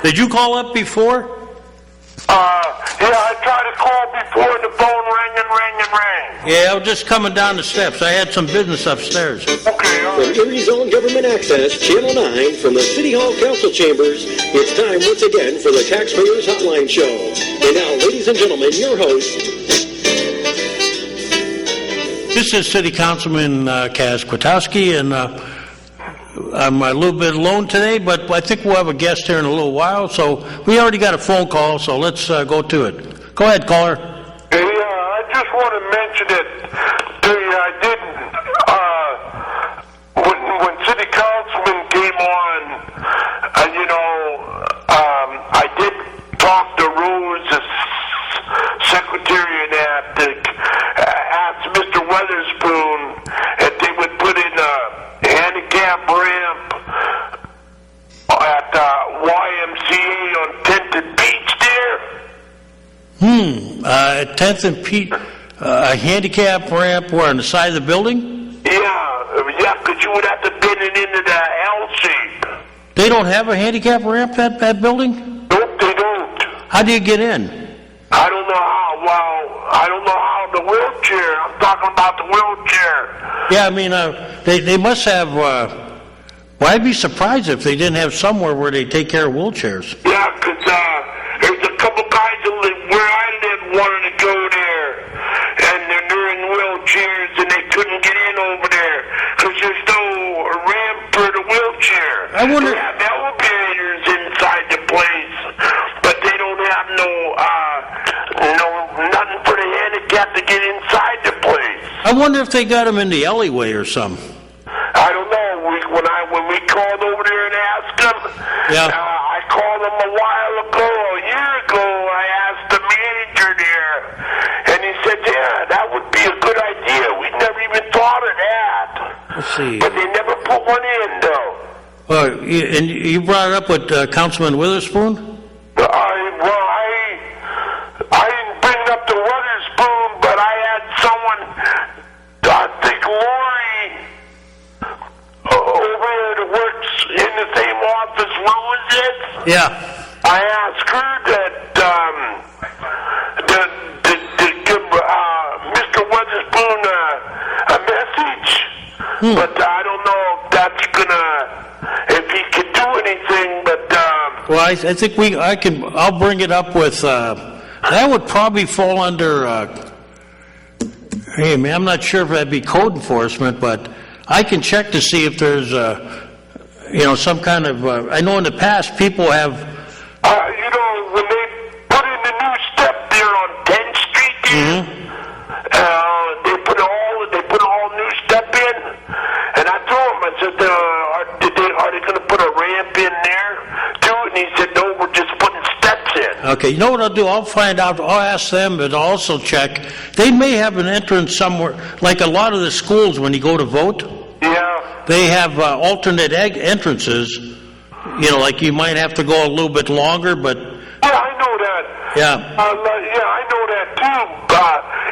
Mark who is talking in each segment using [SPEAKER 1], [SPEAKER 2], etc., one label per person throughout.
[SPEAKER 1] Did you call up before?
[SPEAKER 2] Yeah, I tried to call before and the phone rang and rang and rang.
[SPEAKER 1] Yeah, I was just coming down the steps. I had some business upstairs.
[SPEAKER 2] Okay, all right.
[SPEAKER 3] From Erie's own Government Access, Channel 9, from the City Hall Council Chambers, it's time once again for the Taxpayers Hotline Show. And now, ladies and gentlemen, your host.
[SPEAKER 1] This is City Councilman Kaz Kwiatkowski, and I'm a little bit alone today, but I think we'll have a guest here in a little while. So we already got a phone call, so let's go to it. Go ahead, caller.
[SPEAKER 2] Hey, I just want to mention it to you. I did, when City Councilman came on, I did talk to Rose, the secretary of that, asked Mr. Weatherspoon if they would put in a handicap ramp at YMCA on 10th and Beach there.
[SPEAKER 1] 10th and Pete, a handicap ramp where on the side of the building?
[SPEAKER 2] Yeah, because you would have to bend it into the L shape.
[SPEAKER 1] They don't have a handicap ramp at that building?
[SPEAKER 2] Nope, they don't.
[SPEAKER 1] How do you get in?
[SPEAKER 2] I don't know how. Well, I don't know how the wheelchair. I'm talking about the wheelchair.
[SPEAKER 1] Yeah, I mean, they must have, well, I'd be surprised if they didn't have somewhere where they take care of wheelchairs.
[SPEAKER 2] Yeah, because there's a couple guys that live where I live wanted to go there, and they're in wheelchairs, and they couldn't get in over there because there's no ramp for the wheelchair.
[SPEAKER 1] I wonder.
[SPEAKER 2] They have elevators inside the place, but they don't have nothing for the handicap to get inside the place.
[SPEAKER 1] I wonder if they got them in the alleyway or something.
[SPEAKER 2] I don't know. When we called over there and asked them,
[SPEAKER 1] Yeah.
[SPEAKER 2] I called them a while ago, a year ago. I asked the manager there, and he said, "Yeah, that would be a good idea. We never even thought of that."
[SPEAKER 1] Let's see.
[SPEAKER 2] But they never put one in, though.
[SPEAKER 1] And you brought it up with Councilman Witherspoon?
[SPEAKER 2] I didn't bring up the Weatherspoon, but I had someone, I think Lori, over there that works in the same office Rose is.
[SPEAKER 1] Yeah.
[SPEAKER 2] I asked her to give Mr. Weatherspoon a message, but I don't know if he can do anything, but...
[SPEAKER 1] Well, I think I'll bring it up with, that would probably fall under, hey man, I'm not sure if that'd be code enforcement, but I can check to see if there's, some kind of, I know in the past people have...
[SPEAKER 2] when they put in the new step there on 10th Street there, they put all new step in, and I told him, I said, are they going to put a ramp in there too? And he said, no, we're just putting steps in.
[SPEAKER 1] Okay, you know what I'll do? I'll find out. I'll ask them, but I'll also check. They may have an entrance somewhere, like a lot of the schools when you go to vote.
[SPEAKER 2] Yeah.
[SPEAKER 1] They have alternate entrances. Like you might have to go a little bit longer, but...
[SPEAKER 2] Yeah, I know that.
[SPEAKER 1] Yeah.
[SPEAKER 2] I know that too.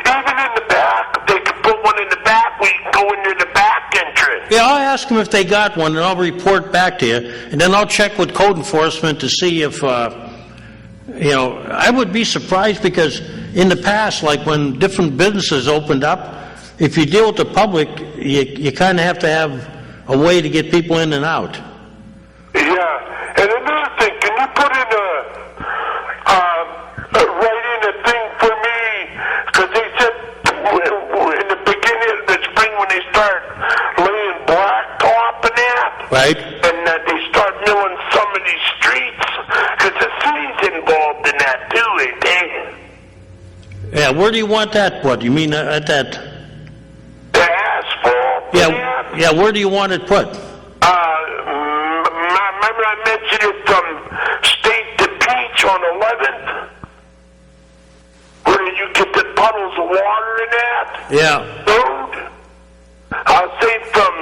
[SPEAKER 2] Even in the back, they could put one in the back where you can go into the back entrance.
[SPEAKER 1] Yeah, I'll ask them if they got one, and I'll report back to you. And then I'll check with code enforcement to see if, I would be surprised because in the past, like when different businesses opened up, if you deal with the public, you kind of have to have a way to get people in and out.
[SPEAKER 2] Yeah, and another thing, can you put in write in a thing for me? Because they said in the beginning of the spring when they start laying blacktop and that,
[SPEAKER 1] Right.
[SPEAKER 2] and they start milling some of these streets, because the city's involved in that too, ain't they?
[SPEAKER 1] Yeah, where do you want that put? You mean at that?
[SPEAKER 2] The asphalt.
[SPEAKER 1] Yeah, where do you want it put?
[SPEAKER 2] Remember I mentioned it from State to Peach on 11th? Where you get the puddles of water in that?
[SPEAKER 1] Yeah.
[SPEAKER 2] Road? I'll say from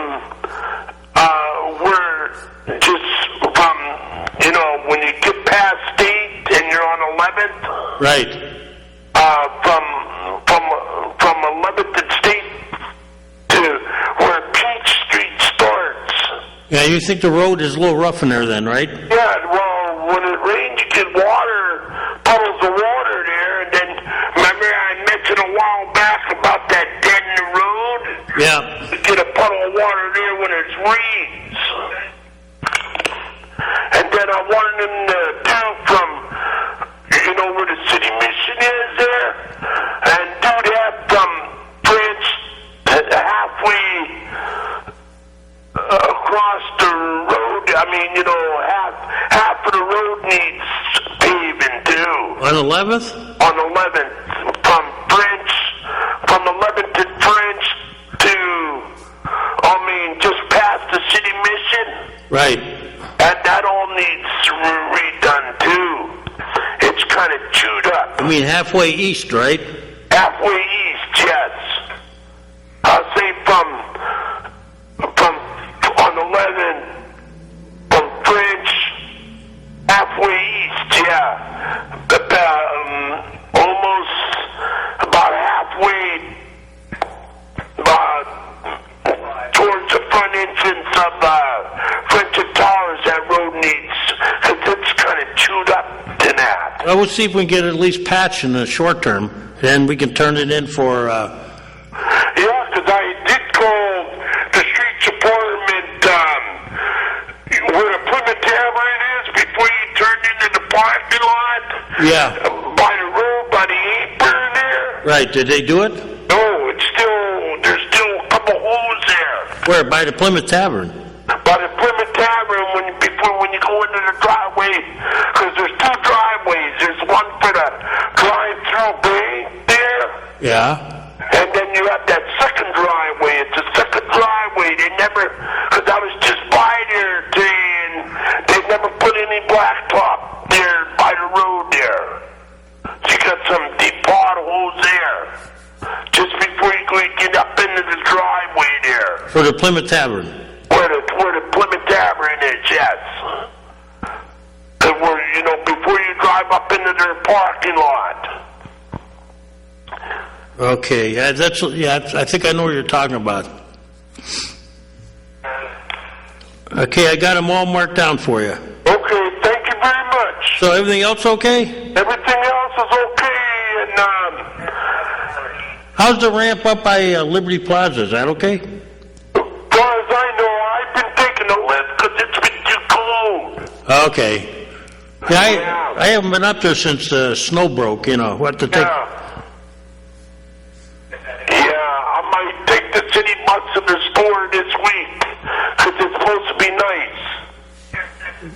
[SPEAKER 2] when you get past State and you're on 11th?
[SPEAKER 1] Right.
[SPEAKER 2] From 11th and State to where Peach Street starts.
[SPEAKER 1] Yeah, you think the road is a little rough in there then, right?
[SPEAKER 2] Yeah, well, when it rains, you get water, puddles of water there, and then, remember I mentioned a while back about that dead in the road?
[SPEAKER 1] Yeah.
[SPEAKER 2] You get a puddle of water there when it rains. And then I wanted them to do from, where the city mission is there, and do that from Prince halfway across the road. I mean, half of the road needs paving too.
[SPEAKER 1] On 11th?
[SPEAKER 2] On 11th, from 11th to French to, just past the city mission.
[SPEAKER 1] Right.
[SPEAKER 2] And that all needs redone too. It's kind of chewed up.
[SPEAKER 1] I mean halfway east, right?
[SPEAKER 2] Halfway east, yes. I'll say from on 11, from French, halfway east, yeah. Almost about halfway towards the front entrance of French Towers, that road needs, because it's kind of chewed up to that.
[SPEAKER 1] Well, we'll see if we can get at least patch in the short term. Then we can turn it in for...
[SPEAKER 2] Yeah, because I did call the streets department where the Plymouth Tavern is before you turn into the parking lot.
[SPEAKER 1] Yeah.
[SPEAKER 2] By the road, by the apron there.
[SPEAKER 1] Right, did they do it?
[SPEAKER 2] No, there's still a couple holes there.
[SPEAKER 1] Where, by the Plymouth Tavern?
[SPEAKER 2] By the Plymouth Tavern, when you go into the driveway, because there's two driveways. There's one for the drive-through bay there.
[SPEAKER 1] Yeah.
[SPEAKER 2] And then you have that second driveway. It's a second driveway. Because I was just by there today, and they never put any blacktop there by the road there. So you got some deep potholes there. Just before you get up into the driveway there.
[SPEAKER 1] For the Plymouth Tavern?
[SPEAKER 2] Where the Plymouth Tavern is, yes. Before you drive up into their parking lot.
[SPEAKER 1] Okay, yeah, I think I know what you're talking about. Okay, I got them all marked down for you.
[SPEAKER 2] Okay, thank you very much.
[SPEAKER 1] So everything else okay?
[SPEAKER 2] Everything else is okay, and
[SPEAKER 1] how's the ramp up by Liberty Plaza? Is that okay?
[SPEAKER 2] as far as I know, I've been taking a lift because it's been too cold.
[SPEAKER 1] Okay. Yeah, I haven't been up there since the snow broke, what to take.
[SPEAKER 2] Yeah, I might take the city bus to the store this week because it's supposed to be nice.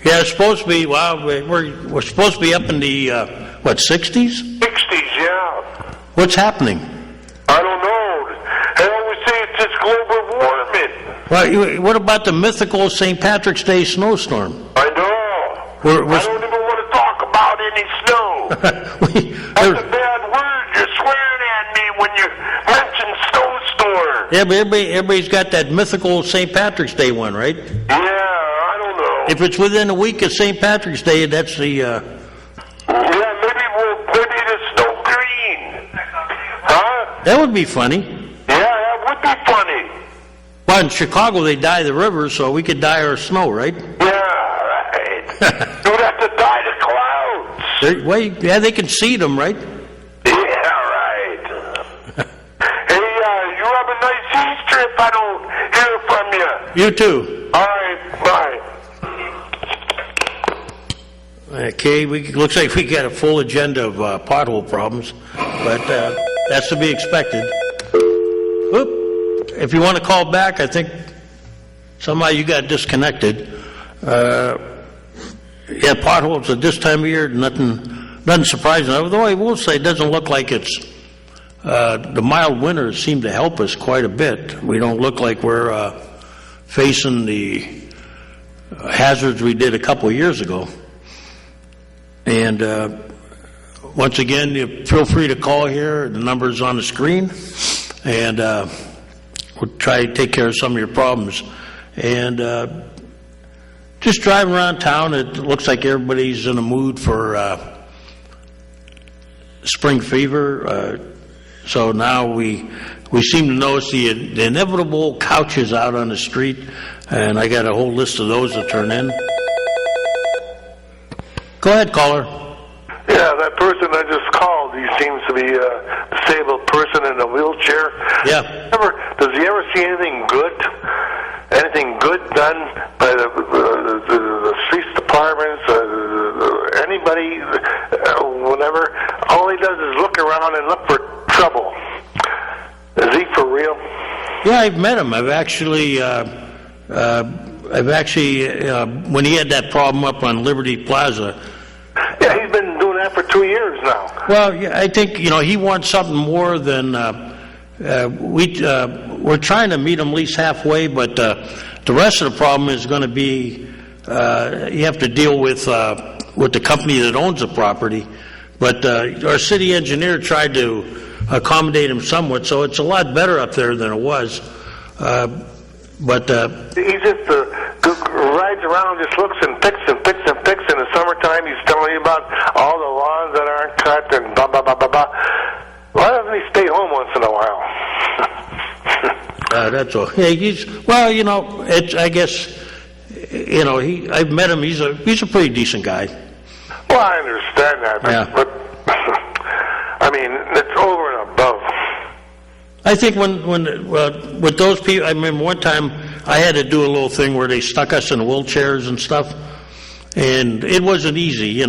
[SPEAKER 1] Yeah, it's supposed to be, we're supposed to be up in the, 60s?
[SPEAKER 2] 60s, yeah.
[SPEAKER 1] What's happening?
[SPEAKER 2] I don't know. They always say it's just global warming.
[SPEAKER 1] Well, what about the mythical St. Patrick's Day snowstorm?
[SPEAKER 2] I know. I don't even want to talk about any snow. That's a bad word. You're swearing at me when you mention snowstorm.
[SPEAKER 1] Yeah, but everybody's got that mythical St. Patrick's Day one, right?
[SPEAKER 2] Yeah, I don't know.
[SPEAKER 1] If it's within a week of St. Patrick's Day, that's the...
[SPEAKER 2] Yeah, maybe the snow green. Huh?
[SPEAKER 1] That would be funny.
[SPEAKER 2] Yeah, that would be funny.
[SPEAKER 1] Well, in Chicago, they dye the river, so we could dye our snow, right?
[SPEAKER 2] Yeah, right. You'd have to dye the clouds.
[SPEAKER 1] They can see them, right?
[SPEAKER 2] Yeah, right. Hey, you have a nice Easter if I don't hear from you.
[SPEAKER 1] You too.
[SPEAKER 2] All right, bye.
[SPEAKER 1] Okay, looks like we got a full agenda of pothole problems, but that's to be expected. Oop. If you want to call back, I think somehow you got disconnected. Yeah, potholes at this time of year, nothing surprising. Although I will say it doesn't look like it's, the mild winters seem to help us quite a bit. We don't look like we're facing the hazards we did a couple of years ago. And once again, you feel free to call here. The number is on the screen. And we'll try to take care of some of your problems. And just driving around town, it looks like everybody's in a mood for spring fever. So now we we seem to notice the inevitable couches out on the street, and I got a whole list of those to turn in. Go ahead, caller.
[SPEAKER 2] Yeah, that person I just called, he seems to be a disabled person in a wheelchair.
[SPEAKER 1] Yeah.
[SPEAKER 2] Does he ever see anything good? Anything good done by the streets departments, anybody, whatever? All he does is look around and look for trouble. Is he for real?
[SPEAKER 1] Yeah, I've met him. I've actually, when he had that problem up on Liberty Plaza.
[SPEAKER 2] Yeah, he's been doing that for 2 years now.
[SPEAKER 1] Well, yeah, I think, he wants something more than, we're trying to meet him at least halfway, but the rest of the problem is going to be, you have to deal with the company that owns the property. But our city engineer tried to accommodate him somewhat, so it's a lot better up there than it was. But
[SPEAKER 2] he just rides around, just looks and picks and picks and picks. In the summertime, he's telling you about all the lawns that aren't cut and blah, blah, blah, blah, blah. Why doesn't he stay home once in a while?
[SPEAKER 1] That's all. Yeah, it's, I guess, I've met him. He's a pretty decent guy.
[SPEAKER 2] Well, I understand that, but I mean, it's over and above.
[SPEAKER 1] I think when with those people, I remember one time I had to do a little thing where they stuck us in wheelchairs and stuff, and it wasn't easy,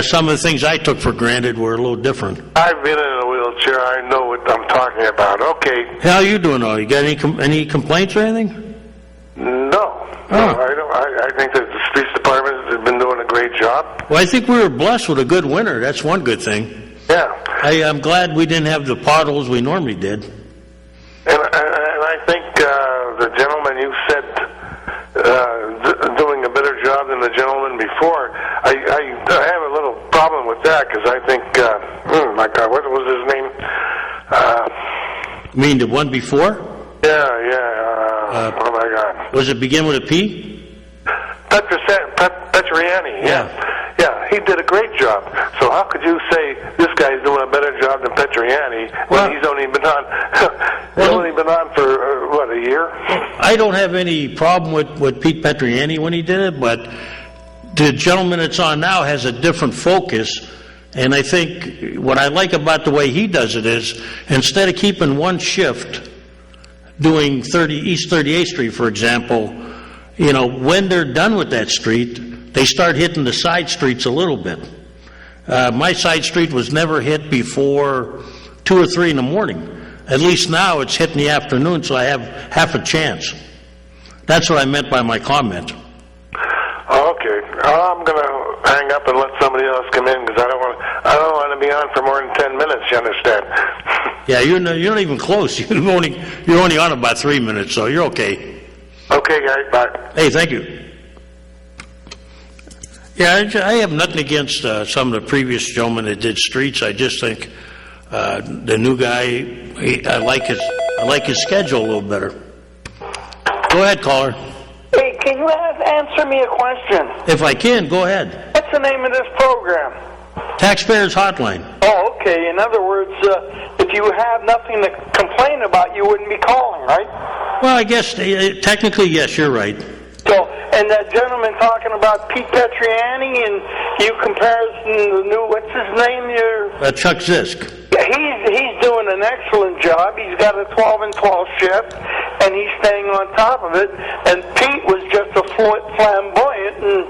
[SPEAKER 1] Some of the things I took for granted were a little different.
[SPEAKER 2] I've been in a wheelchair. I know what I'm talking about. Okay.
[SPEAKER 1] How you doing, though? You got any complaints or anything?
[SPEAKER 2] No.
[SPEAKER 1] Oh.
[SPEAKER 2] No, I don't. I think that the streets department has been doing a great job.
[SPEAKER 1] Well, I think we were blessed with a good winter. That's one good thing.
[SPEAKER 2] Yeah.
[SPEAKER 1] I'm glad we didn't have the potholes we normally did.
[SPEAKER 2] And I think the gentleman you said doing a better job than the gentleman before. I have a little problem with that because I think, my God, what was his name?
[SPEAKER 1] You mean the one before?
[SPEAKER 2] Yeah. Oh my God.
[SPEAKER 1] Was it begin with a P?
[SPEAKER 2] Petriani. Yeah, he did a great job. So how could you say this guy's doing a better job than Petriani when he's only been on for a year?
[SPEAKER 1] I don't have any problem with Pete Petriani when he did it, but the gentleman that's on now has a different focus. And I think what I like about the way he does it is instead of keeping one shift doing East 38th Street, for example, when they're done with that street, they start hitting the side streets a little bit. My side street was never hit before 2 or 3 in the morning. At least now it's hit in the afternoon, so I have half a chance. That's what I meant by my comment.
[SPEAKER 2] Okay. I'm going to hang up and let somebody else come in because I don't want to be on for more than 10 minutes, you understand?
[SPEAKER 1] Yeah, you're not even close. You're only on about 3 minutes, so you're okay.
[SPEAKER 2] Okay, guys, bye.
[SPEAKER 1] Hey, thank you. Yeah, I have nothing against some of the previous gentlemen that did streets. I just think the new guy, I like his schedule a little better. Go ahead, caller.
[SPEAKER 4] Hey, can you answer me a question?
[SPEAKER 1] If I can, go ahead.
[SPEAKER 4] What's the name of this program?
[SPEAKER 1] Taxpayer's Hotline.
[SPEAKER 4] Oh, okay. In other words, if you have nothing to complain about, you wouldn't be calling, right?
[SPEAKER 1] Well, I guess technically, yes, you're right.
[SPEAKER 4] So, and that gentleman talking about Pete Petriani, and you comparison the new, what's his name?
[SPEAKER 1] Chuck Zisk.
[SPEAKER 4] He's doing an excellent job. He's got a 12 and 12 shift, and he's staying on top of it. And Pete was just a flamboyant, and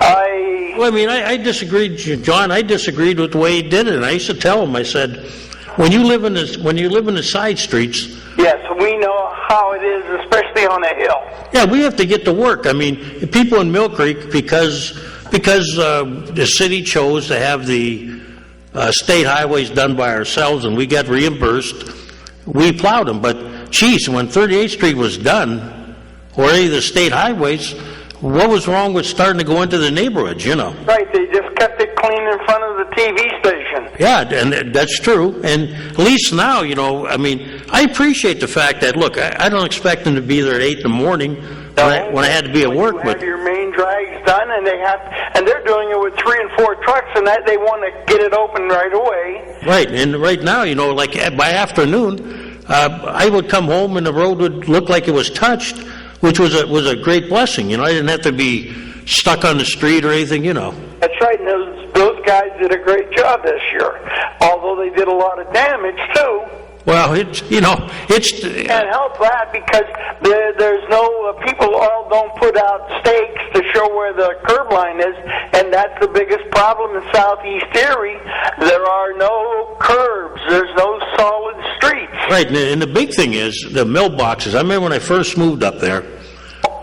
[SPEAKER 1] I disagreed, John. I disagreed with the way he did it. And I used to tell him, I said, when you live in the side streets.
[SPEAKER 4] Yes, we know how it is, especially on a hill.
[SPEAKER 1] Yeah, we have to get to work. I mean, people in Mill Creek, because the city chose to have the state highways done by ourselves, and we got reimbursed, we plowed them. But, geez, when 38th Street was done, or any of the state highways, what was wrong with starting to go into the neighborhoods,
[SPEAKER 4] Right, they just kept it clean in front of the TV station.
[SPEAKER 1] Yeah, and that's true. And at least now, I appreciate the fact that, look, I don't expect them to be there at 8 in the morning, when I had to be at work.
[SPEAKER 4] You have your main drags done, and they're doing it with 3 and 4 trucks, and that they want to get it open right away.
[SPEAKER 1] Right, and right now, like by afternoon, I would come home and the road would look like it was touched, which was a great blessing. I didn't have to be stuck on the street or anything.
[SPEAKER 4] That's right, and those guys did a great job this year, although they did a lot of damage too.
[SPEAKER 1] Well, it's
[SPEAKER 4] Can't help that because there's no people all don't put out stakes to show where the curb line is, and that's the biggest problem in Southeast Erie. There are no curbs. There's no solid streets.
[SPEAKER 1] Right, and the big thing is the mailboxes. I remember when I first moved up there,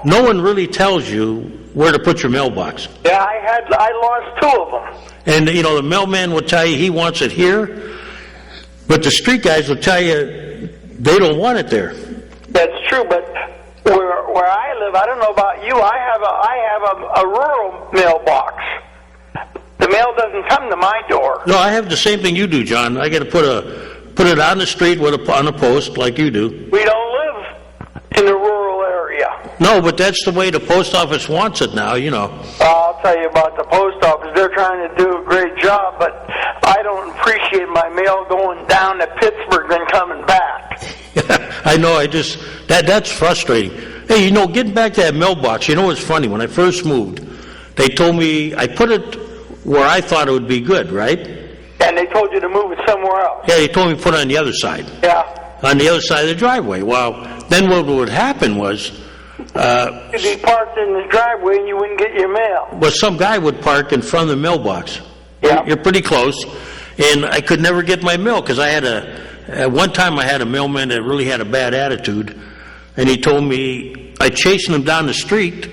[SPEAKER 1] no one really tells you where to put your mailbox.
[SPEAKER 4] Yeah, I lost 2 of them.
[SPEAKER 1] And the mailman will tell you he wants it here. But the street guys will tell you they don't want it there.
[SPEAKER 4] That's true, but where I live, I don't know about you. I have a rural mailbox. The mail doesn't come to my door.
[SPEAKER 1] No, I have the same thing you do, John. I got to put it on the street on a post like you do.
[SPEAKER 4] We don't live in the rural area.
[SPEAKER 1] No, but that's the way the post office wants it now.
[SPEAKER 4] I'll tell you about the post office. They're trying to do a great job, but I don't appreciate my mail going down to Pittsburgh and coming back.
[SPEAKER 1] I know. That's frustrating. Hey, getting back to that mailbox. What's funny? When I first moved, they told me I put it where I thought it would be good, right?
[SPEAKER 4] And they told you to move it somewhere else.
[SPEAKER 1] Yeah, they told me to put it on the other side.
[SPEAKER 4] Yeah.
[SPEAKER 1] On the other side of the driveway. Well, then what would happen was...
[SPEAKER 4] you'd be parked in the driveway and you wouldn't get your mail.
[SPEAKER 1] Well, some guy would park in front of the mailbox.
[SPEAKER 4] Yeah.
[SPEAKER 1] You're pretty close. And I could never get my mail because I had at one time I had a mailman that really had a bad attitude. And he told me, I chased him down the street.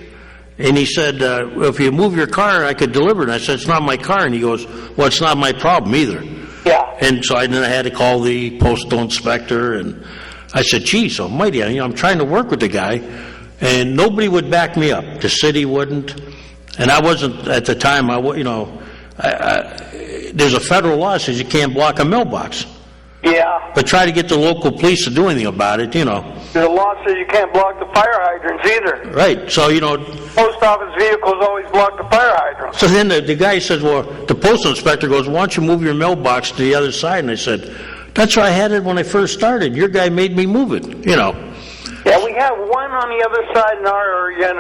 [SPEAKER 1] And he said, if you move your car, I could deliver it. And I said, it's not my car. And he goes, well, it's not my problem either.
[SPEAKER 4] Yeah.
[SPEAKER 1] And so then I had to call the postal inspector. And I said, geez, almighty, I'm trying to work with the guy. And nobody would back me up. The city wouldn't. And I wasn't, at the time, there's a federal law that says you can't block a mailbox.
[SPEAKER 4] Yeah.
[SPEAKER 1] But try to get the local police to do anything about it,
[SPEAKER 4] The law says you can't block the fire hydrants either.
[SPEAKER 1] Right, so,
[SPEAKER 4] Post office vehicles always block the fire hydrants.
[SPEAKER 1] So then the guy says, well, the postal inspector goes, why don't you move your mailbox to the other side? And I said, that's where I had it when I first started. Your guy made me move it,
[SPEAKER 4] Yeah, we have one on the other side in our area,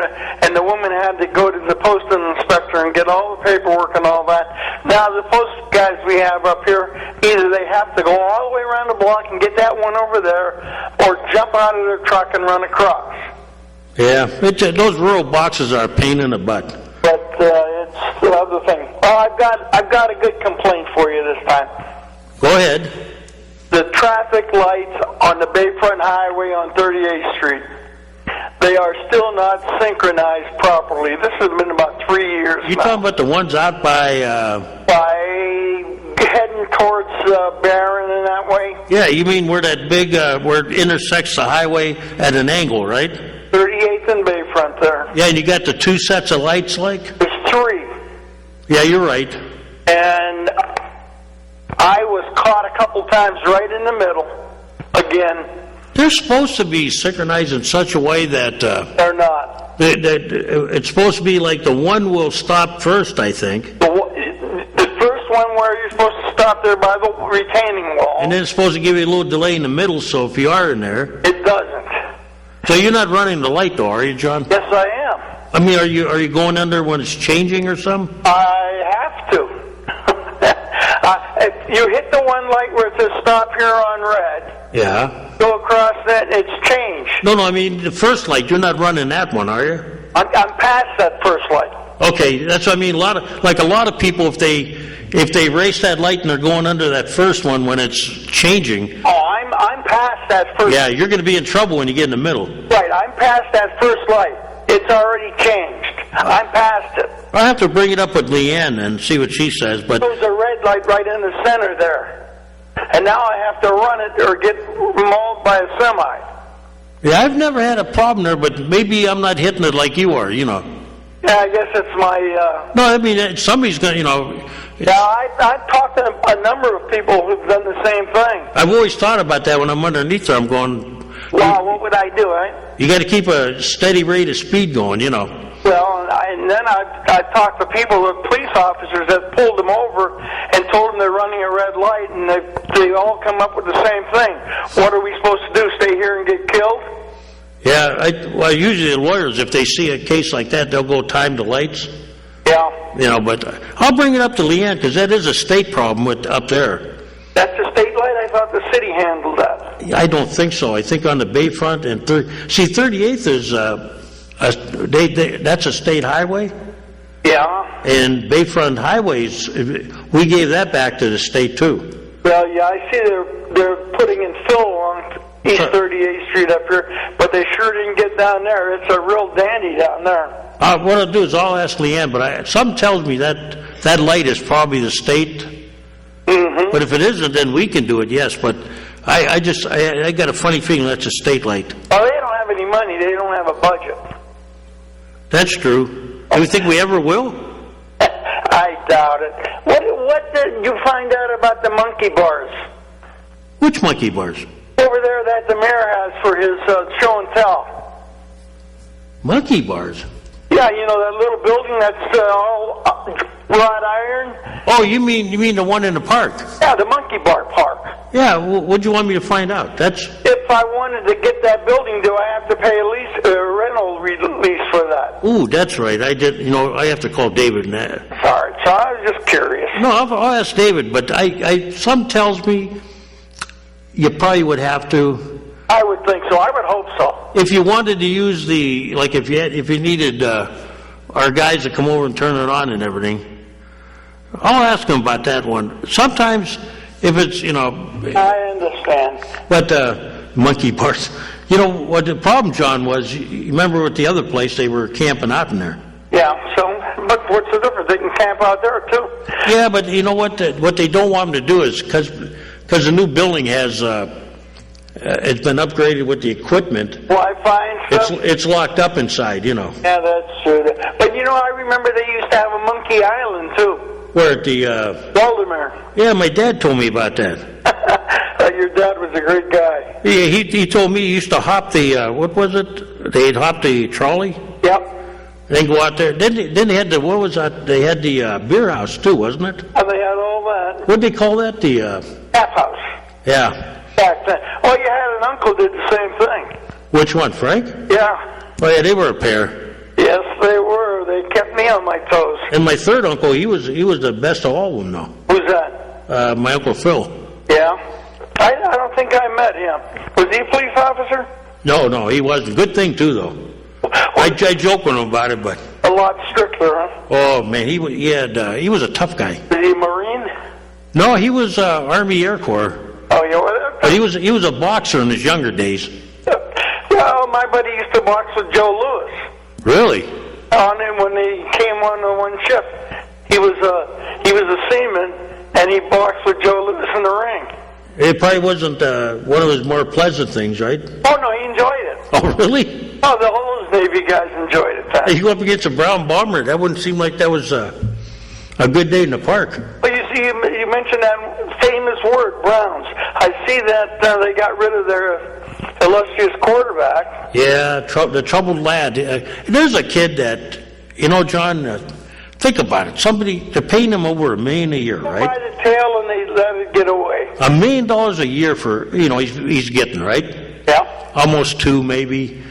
[SPEAKER 4] and the woman had to go to the postal inspector and get all the paperwork and all that. Now, the post guys we have up here, either they have to go all the way around the block and get that one over there, or jump out of their truck and run across.
[SPEAKER 1] Yeah, those rural boxes are a pain in the butt.
[SPEAKER 4] But it's the other thing. Oh, I've got a good complaint for you this time.
[SPEAKER 1] Go ahead.
[SPEAKER 4] The traffic lights on the Bayfront Highway on 38th Street, they are still not synchronized properly. This has been about 3 years
[SPEAKER 1] You
[SPEAKER 4] now.
[SPEAKER 1] talking about the ones out by...
[SPEAKER 4] By heading towards Barron and that way?
[SPEAKER 1] Yeah, you mean where that big, where it intersects the highway at an angle, right?
[SPEAKER 4] 38th and Bayfront there.
[SPEAKER 1] Yeah, and you got the 2 sets of lights, like?
[SPEAKER 4] There's 3.
[SPEAKER 1] Yeah, you're right.
[SPEAKER 4] And I was caught a couple times right in the middle. Again.
[SPEAKER 1] They're supposed to be synchronized in such a way that...
[SPEAKER 4] They're not.
[SPEAKER 1] It's supposed to be like the one will stop first, I think.
[SPEAKER 4] The first one where you're supposed to stop there by the retaining wall.
[SPEAKER 1] And then it's supposed to give you a little delay in the middle, so if you are in there...
[SPEAKER 4] It doesn't.
[SPEAKER 1] So you're not running the light, though, are you, John?
[SPEAKER 4] Yes, I am.
[SPEAKER 1] I mean, are you going under when it's changing or something?
[SPEAKER 4] I have to. If you hit the one light where it says stop here on red,
[SPEAKER 1] Yeah.
[SPEAKER 4] go across that, it's changed.
[SPEAKER 1] No, I mean, the first light, you're not running that one, are you?
[SPEAKER 4] I'm past that first light.
[SPEAKER 1] Okay, that's what I mean. A lot of people, if they race that light and they're going under that first one when it's changing.
[SPEAKER 4] Oh, I'm past that first.
[SPEAKER 1] Yeah, you're going to be in trouble when you get in the middle.
[SPEAKER 4] Right, I'm past that first light. It's already changed. I'm past it.
[SPEAKER 1] I'll have to bring it up with Leanne and see what she says. But
[SPEAKER 4] there's a red light right in the center there, and now I have to run it or get mauled by a semi.
[SPEAKER 1] yeah, I've never had a problem there, but maybe I'm not hitting it like you are.
[SPEAKER 4] Yeah, I guess it's my...
[SPEAKER 1] No, I mean, somebody's going to,
[SPEAKER 4] Yeah, I've talked to a number of people who've done the same thing.
[SPEAKER 1] I've always thought about that when I'm underneath there. I'm going...
[SPEAKER 4] Wow, what would I do, right?
[SPEAKER 1] You got to keep a steady rate of speed going, you know.
[SPEAKER 4] Well, and then I talked to people, with police officers that pulled them over and told them they're running a red light, and they all come up with the same thing. What are we supposed to do, stay here and get killed?
[SPEAKER 1] Yeah, well, usually the lawyers, if they see a case like that, they'll go time the lights.
[SPEAKER 4] Yeah.
[SPEAKER 1] You know, but I'll bring it up to Leanne, because that is a state problem up there.
[SPEAKER 4] That's a state light? I thought the city handled that.
[SPEAKER 1] I don't think so. I think on the Bayfront and 38th is that's a state highway.
[SPEAKER 4] Yeah.
[SPEAKER 1] And Bayfront Highways, we gave that back to the state too.
[SPEAKER 4] Well, yeah, I see they're putting in fill along East 38th Street up here, but they sure didn't get down there. It's a real dandy down there.
[SPEAKER 1] What I'll do is I'll ask Leanne, but something tells me that light is probably the state.
[SPEAKER 4] Mm-hmm.
[SPEAKER 1] But if it isn't, then we can do it, yes. But I got a funny feeling that's a state light.
[SPEAKER 4] Oh, they don't have any money. They don't have a budget.
[SPEAKER 1] That's true. Do you think we ever will?
[SPEAKER 4] I doubt it. What did you find out about the monkey bars?
[SPEAKER 1] Which monkey bars?
[SPEAKER 4] Over there that the mayor has for his show and tell.
[SPEAKER 1] Monkey bars?
[SPEAKER 4] Yeah, you know, that little building that's all wrought iron?
[SPEAKER 1] Oh, you mean the one in the park?
[SPEAKER 4] Yeah, the monkey bar park.
[SPEAKER 1] Yeah, what'd you want me to find out?
[SPEAKER 4] If I wanted to get that building, do I have to pay a rental lease for that?
[SPEAKER 1] Ooh, that's right. I did. You know, I have to call David and that.
[SPEAKER 4] Sorry, so I was just curious.
[SPEAKER 1] No, I'll ask David, but some tells me you probably would have to.
[SPEAKER 4] I would think so. I would hope so.
[SPEAKER 1] If you wanted to use if you needed our guys to come over and turn it on and everything, I'll ask them about that one. Sometimes, if it's, you know.
[SPEAKER 4] I understand.
[SPEAKER 1] But monkey bars. You know what the problem, John, was? You remember with the other place they were camping out in there.
[SPEAKER 4] Yeah. So, but what's the difference? They can camp out there too.
[SPEAKER 1] Yeah, but you know what? What they don't want them to do is because the new building has. It's been upgraded with the equipment.
[SPEAKER 4] Wi-Fi and stuff?
[SPEAKER 1] It's locked up inside, you know.
[SPEAKER 4] Yeah, that's true. But you know, I remember they used to have a Monkey Island too.
[SPEAKER 1] Where at the
[SPEAKER 4] Baltimore.
[SPEAKER 1] Yeah, my dad told me about that.
[SPEAKER 4] Your dad was a great guy.
[SPEAKER 1] Yeah, he told me he used to hop the what was it? They'd hop the trolley.
[SPEAKER 4] Yep.
[SPEAKER 1] Then go out there. Then they had what was that? They had the beer house too, wasn't it?
[SPEAKER 4] And they had all that.
[SPEAKER 1] What'd they call that? The
[SPEAKER 4] tap house.
[SPEAKER 1] Yeah.
[SPEAKER 4] Back then. Oh, you had an uncle did the same thing.
[SPEAKER 1] Which one, Frank?
[SPEAKER 4] Yeah.
[SPEAKER 1] Oh yeah, they were a pair.
[SPEAKER 4] Yes, they were. They kept me on my toes.
[SPEAKER 1] And my third uncle, he was the best of all of them, though.
[SPEAKER 4] Who's that?
[SPEAKER 1] My Uncle Phil.
[SPEAKER 4] Yeah. I don't think I met him. Was he a police officer?
[SPEAKER 1] No, he wasn't. Good thing too, though. I joke with him about it, but
[SPEAKER 4] a lot stricter, huh?
[SPEAKER 1] oh man, he was a tough guy.
[SPEAKER 4] Was he a Marine?
[SPEAKER 1] No, he was Army Air Corps.
[SPEAKER 4] Oh, yeah.
[SPEAKER 1] But he was a boxer in his younger days.
[SPEAKER 4] Well, my buddy used to box with Joe Louis.
[SPEAKER 1] Really?
[SPEAKER 4] When he came on one shift, he was a seaman, and he boxed with Joe Louis in the ring.
[SPEAKER 1] It probably wasn't one of his more pleasant things, right?
[SPEAKER 4] Oh no, he enjoyed it.
[SPEAKER 1] Oh really?
[SPEAKER 4] Oh, the whole Navy guys enjoyed it.
[SPEAKER 1] Hey, you go up against a brown bomber. That wouldn't seem like that was a good day in the park.
[SPEAKER 4] Well, you see, you mentioned that famous word, Browns. I see that they got rid of their illustrious quarterback.
[SPEAKER 1] Yeah, the troubled lad. There's a kid that, you know, John, think about it. They're paying him over $1 million a year, right?
[SPEAKER 4] By the tail, and they let it get away.
[SPEAKER 1] $1 million a year for, you know, he's getting, right?
[SPEAKER 4] Yeah.
[SPEAKER 1] Almost 2, maybe.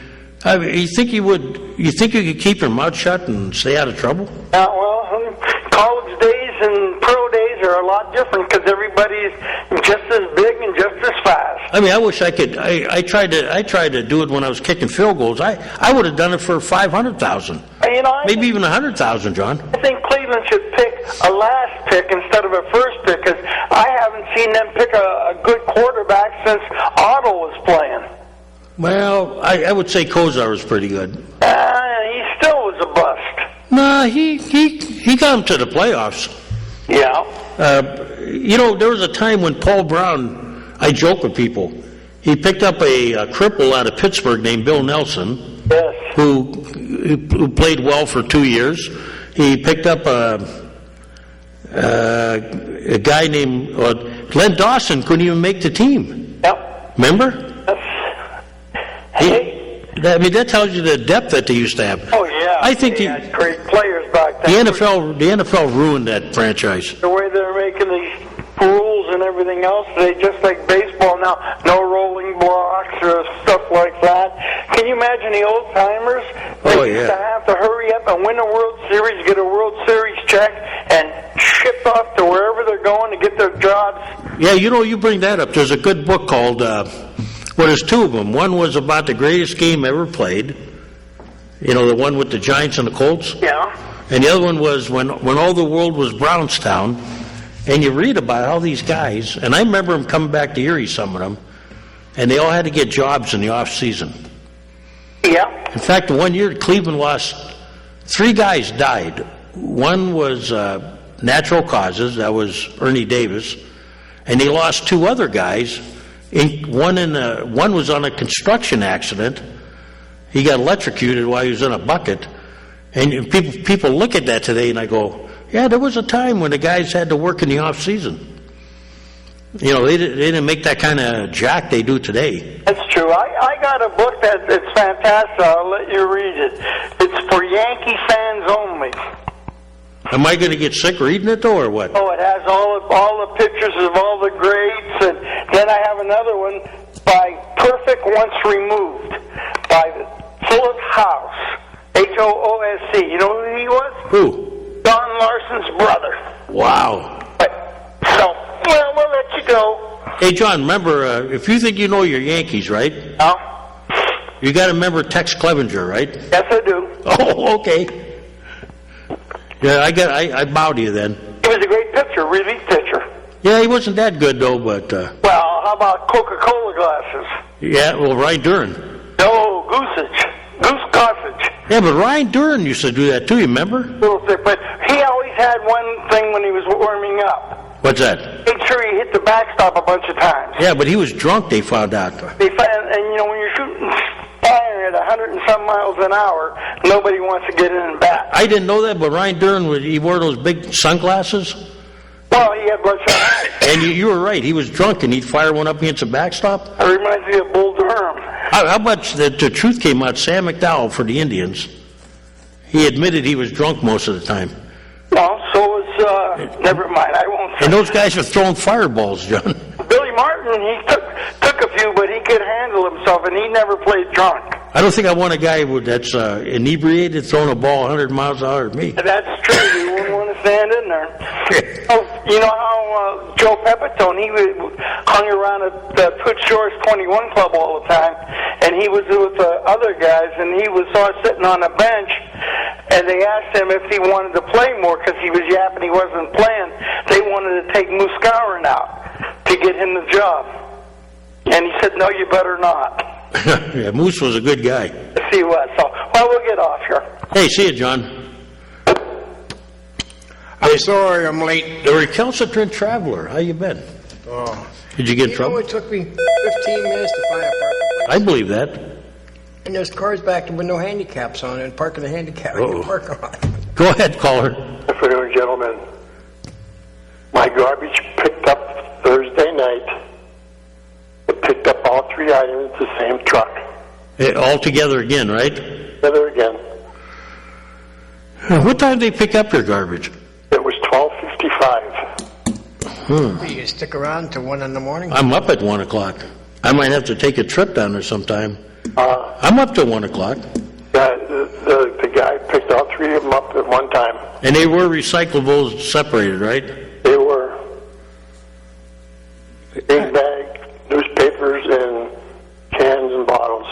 [SPEAKER 1] I mean, you think you could keep your mouth shut and stay out of trouble?
[SPEAKER 4] Well, college days and pro days are a lot different because everybody's just as big and just as fast.
[SPEAKER 1] I mean, I wish I could. I tried to do it when I was kicking field goals. I would have done it for $500,000,
[SPEAKER 4] You know,
[SPEAKER 1] maybe even $100,000, John.
[SPEAKER 4] I think Cleveland should pick a last pick instead of a first pick because I haven't seen them pick a good quarterback since Otto was playing.
[SPEAKER 1] Well, I would say Kozar was pretty good.
[SPEAKER 4] He still was a bust.
[SPEAKER 1] Nah, he got him to the playoffs.
[SPEAKER 4] Yeah.
[SPEAKER 1] You know, there was a time when Paul Brown, I joke with people, he picked up a cripple out of Pittsburgh named Bill Nelson,
[SPEAKER 4] Yes.
[SPEAKER 1] who played well for 2 years. He picked up a guy named Len Dawson couldn't even make the team.
[SPEAKER 4] Yep.
[SPEAKER 1] Remember?
[SPEAKER 4] Hey,
[SPEAKER 1] I mean, that tells you the depth that they used to have.
[SPEAKER 4] Oh, yeah.
[SPEAKER 1] I think
[SPEAKER 4] they had great players back
[SPEAKER 1] the
[SPEAKER 4] then.
[SPEAKER 1] NFL ruined that franchise.
[SPEAKER 4] The way they're making these rules and everything else, they just like baseball now, no rolling blocks or stuff like that. Can you imagine the old timers? They used to have to hurry up and win a World Series, get a World Series check, and ship off to wherever they're going to get their jobs.
[SPEAKER 1] Yeah, you bring that up. There's a good book called, there's two of them. One was about the greatest game ever played, the one with the Giants and the Colts.
[SPEAKER 4] Yeah.
[SPEAKER 1] And the other one was when all the world was Brownstown. And you read about all these guys, and I remember them coming back to Erie, some of them, and they all had to get jobs in the off season.
[SPEAKER 4] Yeah.
[SPEAKER 1] In fact, the one year Cleveland lost, 3 guys died. One was natural causes, that was Ernie Davis, and they lost 2 other guys. One was on a construction accident. He got electrocuted while he was in a bucket. And people look at that today, and I go, yeah, there was a time when the guys had to work in the off season. They didn't make that kind of jack they do today.
[SPEAKER 4] That's true. I got a book it's fantastic. I'll let you read it. It's for Yankee fans only.
[SPEAKER 1] Am I going to get sick reading it, though, or what?
[SPEAKER 4] Oh, it has all the pictures of all the greats, and then I have another one by Perfect Once Removed by Philip House, Hoosc. You know who he was?
[SPEAKER 1] Who?
[SPEAKER 4] Don Larson's brother.
[SPEAKER 1] Wow.
[SPEAKER 4] We'll let you go.
[SPEAKER 1] Hey, John, remember, if you think you know your Yankees, right?
[SPEAKER 4] No?
[SPEAKER 1] You got to remember Tex Clevenger, right?
[SPEAKER 4] Yes, I do.
[SPEAKER 1] Oh, okay. Yeah, I bow to you then.
[SPEAKER 4] He was a great pitcher, relief pitcher.
[SPEAKER 1] Yeah, he wasn't that good, though, but...
[SPEAKER 4] Well, how about Coca-Cola glasses?
[SPEAKER 1] Yeah, well, Ryan Duran.
[SPEAKER 4] No, Goosage. Goose Gossage.
[SPEAKER 1] Yeah, but Ryan Duran used to do that, too, you remember?
[SPEAKER 4] Little thick, but he always had one thing when he was warming up.
[SPEAKER 1] What's that?
[SPEAKER 4] Made sure he hit the backstop a bunch of times.
[SPEAKER 1] Yeah, but he was drunk, they found out.
[SPEAKER 4] And when you're shooting fire at 100 and some miles an hour, nobody wants to get in and bat.
[SPEAKER 1] I didn't know that, but Ryan Duran, he wore those big sunglasses.
[SPEAKER 4] Well, he had bloodshot eyes.
[SPEAKER 1] And you were right. He was drunk, and he'd fire one up against a backstop.
[SPEAKER 4] It reminds me of Bull Durham.
[SPEAKER 1] How much the truth came out, Sam McDowell for the Indians, he admitted he was drunk most of the time.
[SPEAKER 4] Well, so was, never mind, I won't say.
[SPEAKER 1] And those guys are throwing fireballs, John.
[SPEAKER 4] Billy Martin, he took a few, but he could handle himself, and he never played drunk.
[SPEAKER 1] I don't think I want a guy that's inebriated throwing a ball 100 miles an hour at me.
[SPEAKER 4] That's true. You wouldn't want to stand in there. Oh, you know how Joe Pepitone, he hung around at the Twitch Shores 21 Club all the time, and he was with other guys, and he was sitting on a bench, and they asked him if he wanted to play more because he was yapping he wasn't playing. They wanted to take Moose Gowron out to get him the job. And he said, no, you better not.
[SPEAKER 1] Yeah, Moose was a good guy.
[SPEAKER 4] Yes, he was. So, we'll get off here.
[SPEAKER 1] Hey, see you, John.
[SPEAKER 5] I'm sorry I'm late.
[SPEAKER 1] The recalcitrant traveler, how you been?
[SPEAKER 5] Oh.
[SPEAKER 1] Did you get in trouble?
[SPEAKER 5] It took me 15 minutes to find a parking place.
[SPEAKER 1] I believe that.
[SPEAKER 5] And there's cars back with no handicaps on it, and parking a handicap in the parking lot.
[SPEAKER 1] Go ahead, caller.
[SPEAKER 2] Good afternoon, gentlemen. My garbage picked up Thursday night. It picked up all 3 items, the same truck.
[SPEAKER 1] All together again, right?
[SPEAKER 2] Together again.
[SPEAKER 1] What time did they pick up your garbage?
[SPEAKER 2] It was 12:55.
[SPEAKER 5] You can stick around till 1 in the morning?
[SPEAKER 1] I'm up at 1 o'clock. I might have to take a trip down there sometime. I'm up till 1 o'clock.
[SPEAKER 2] Yeah, the guy picked all 3 of them up at one time.
[SPEAKER 1] And they were recyclables separated, right?
[SPEAKER 2] They were big bag, newspapers, and cans and bottles,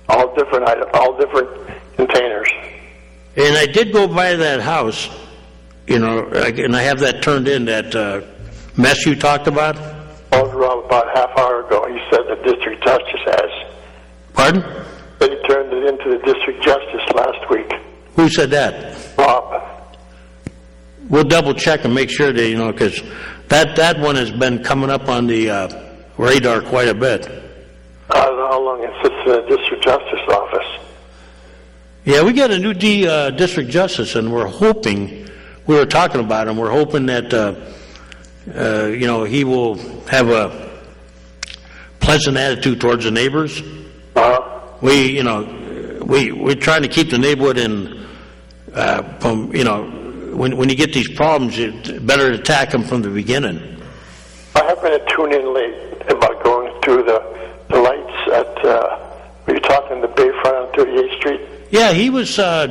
[SPEAKER 2] all different items, all different containers.
[SPEAKER 1] And I did go by that house, and I have that turned in, that mess you talked about.
[SPEAKER 2] About a half hour ago, he said the district justice has.
[SPEAKER 1] Pardon?
[SPEAKER 2] But he turned it into the district justice last week.
[SPEAKER 1] Who said that?
[SPEAKER 2] Bob.
[SPEAKER 1] We'll double check and make sure that, because that one has been coming up on the radar quite a bit.
[SPEAKER 2] I don't know how long it sits in the district justice office.
[SPEAKER 1] Yeah, we got a new district justice, and we're hoping, we were talking about him, we're hoping that, he will have a pleasant attitude towards the neighbors. we're trying to keep the neighborhood from, when you get these problems, it's better to attack them from the beginning.
[SPEAKER 6] I happened to tune in late about going through the lights at, were you talking the Bayfront on 38th Street?
[SPEAKER 1] Yeah,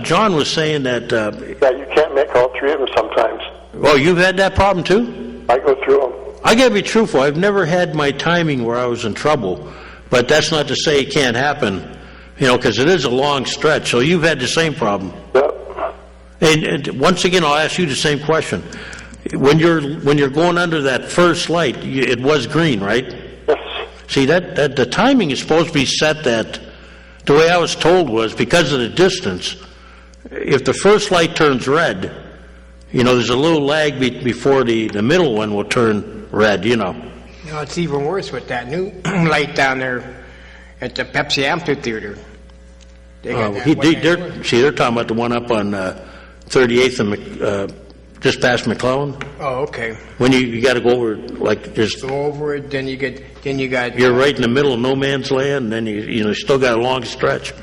[SPEAKER 1] John was saying that,
[SPEAKER 6] That you can't make all three of them sometimes.
[SPEAKER 1] oh, you've had that problem too?
[SPEAKER 6] I go through them.
[SPEAKER 1] I gotta be truthful, I've never had my timing where I was in trouble, but that's not to say it can't happen, because it is a long stretch, so you've had the same problem.
[SPEAKER 6] Yep.
[SPEAKER 1] And once again, I'll ask you the same question. When you're going under that first light, it was green, right?
[SPEAKER 6] Yes.
[SPEAKER 1] See, that the timing is supposed to be set that, the way I was told was, because of the distance, if the first light turns red, there's a little lag before the middle one will turn red,
[SPEAKER 5] It's even worse with that new light down there at the Pepsi Amphitheater. They got that one
[SPEAKER 1] they're talking about the one up on 38th and just past McClellan.
[SPEAKER 5] Oh, okay.
[SPEAKER 1] When you got to go over, like, there's,
[SPEAKER 5] Go over it, then you got.
[SPEAKER 1] you're right in the middle of no man's land, and then you still got a long stretch.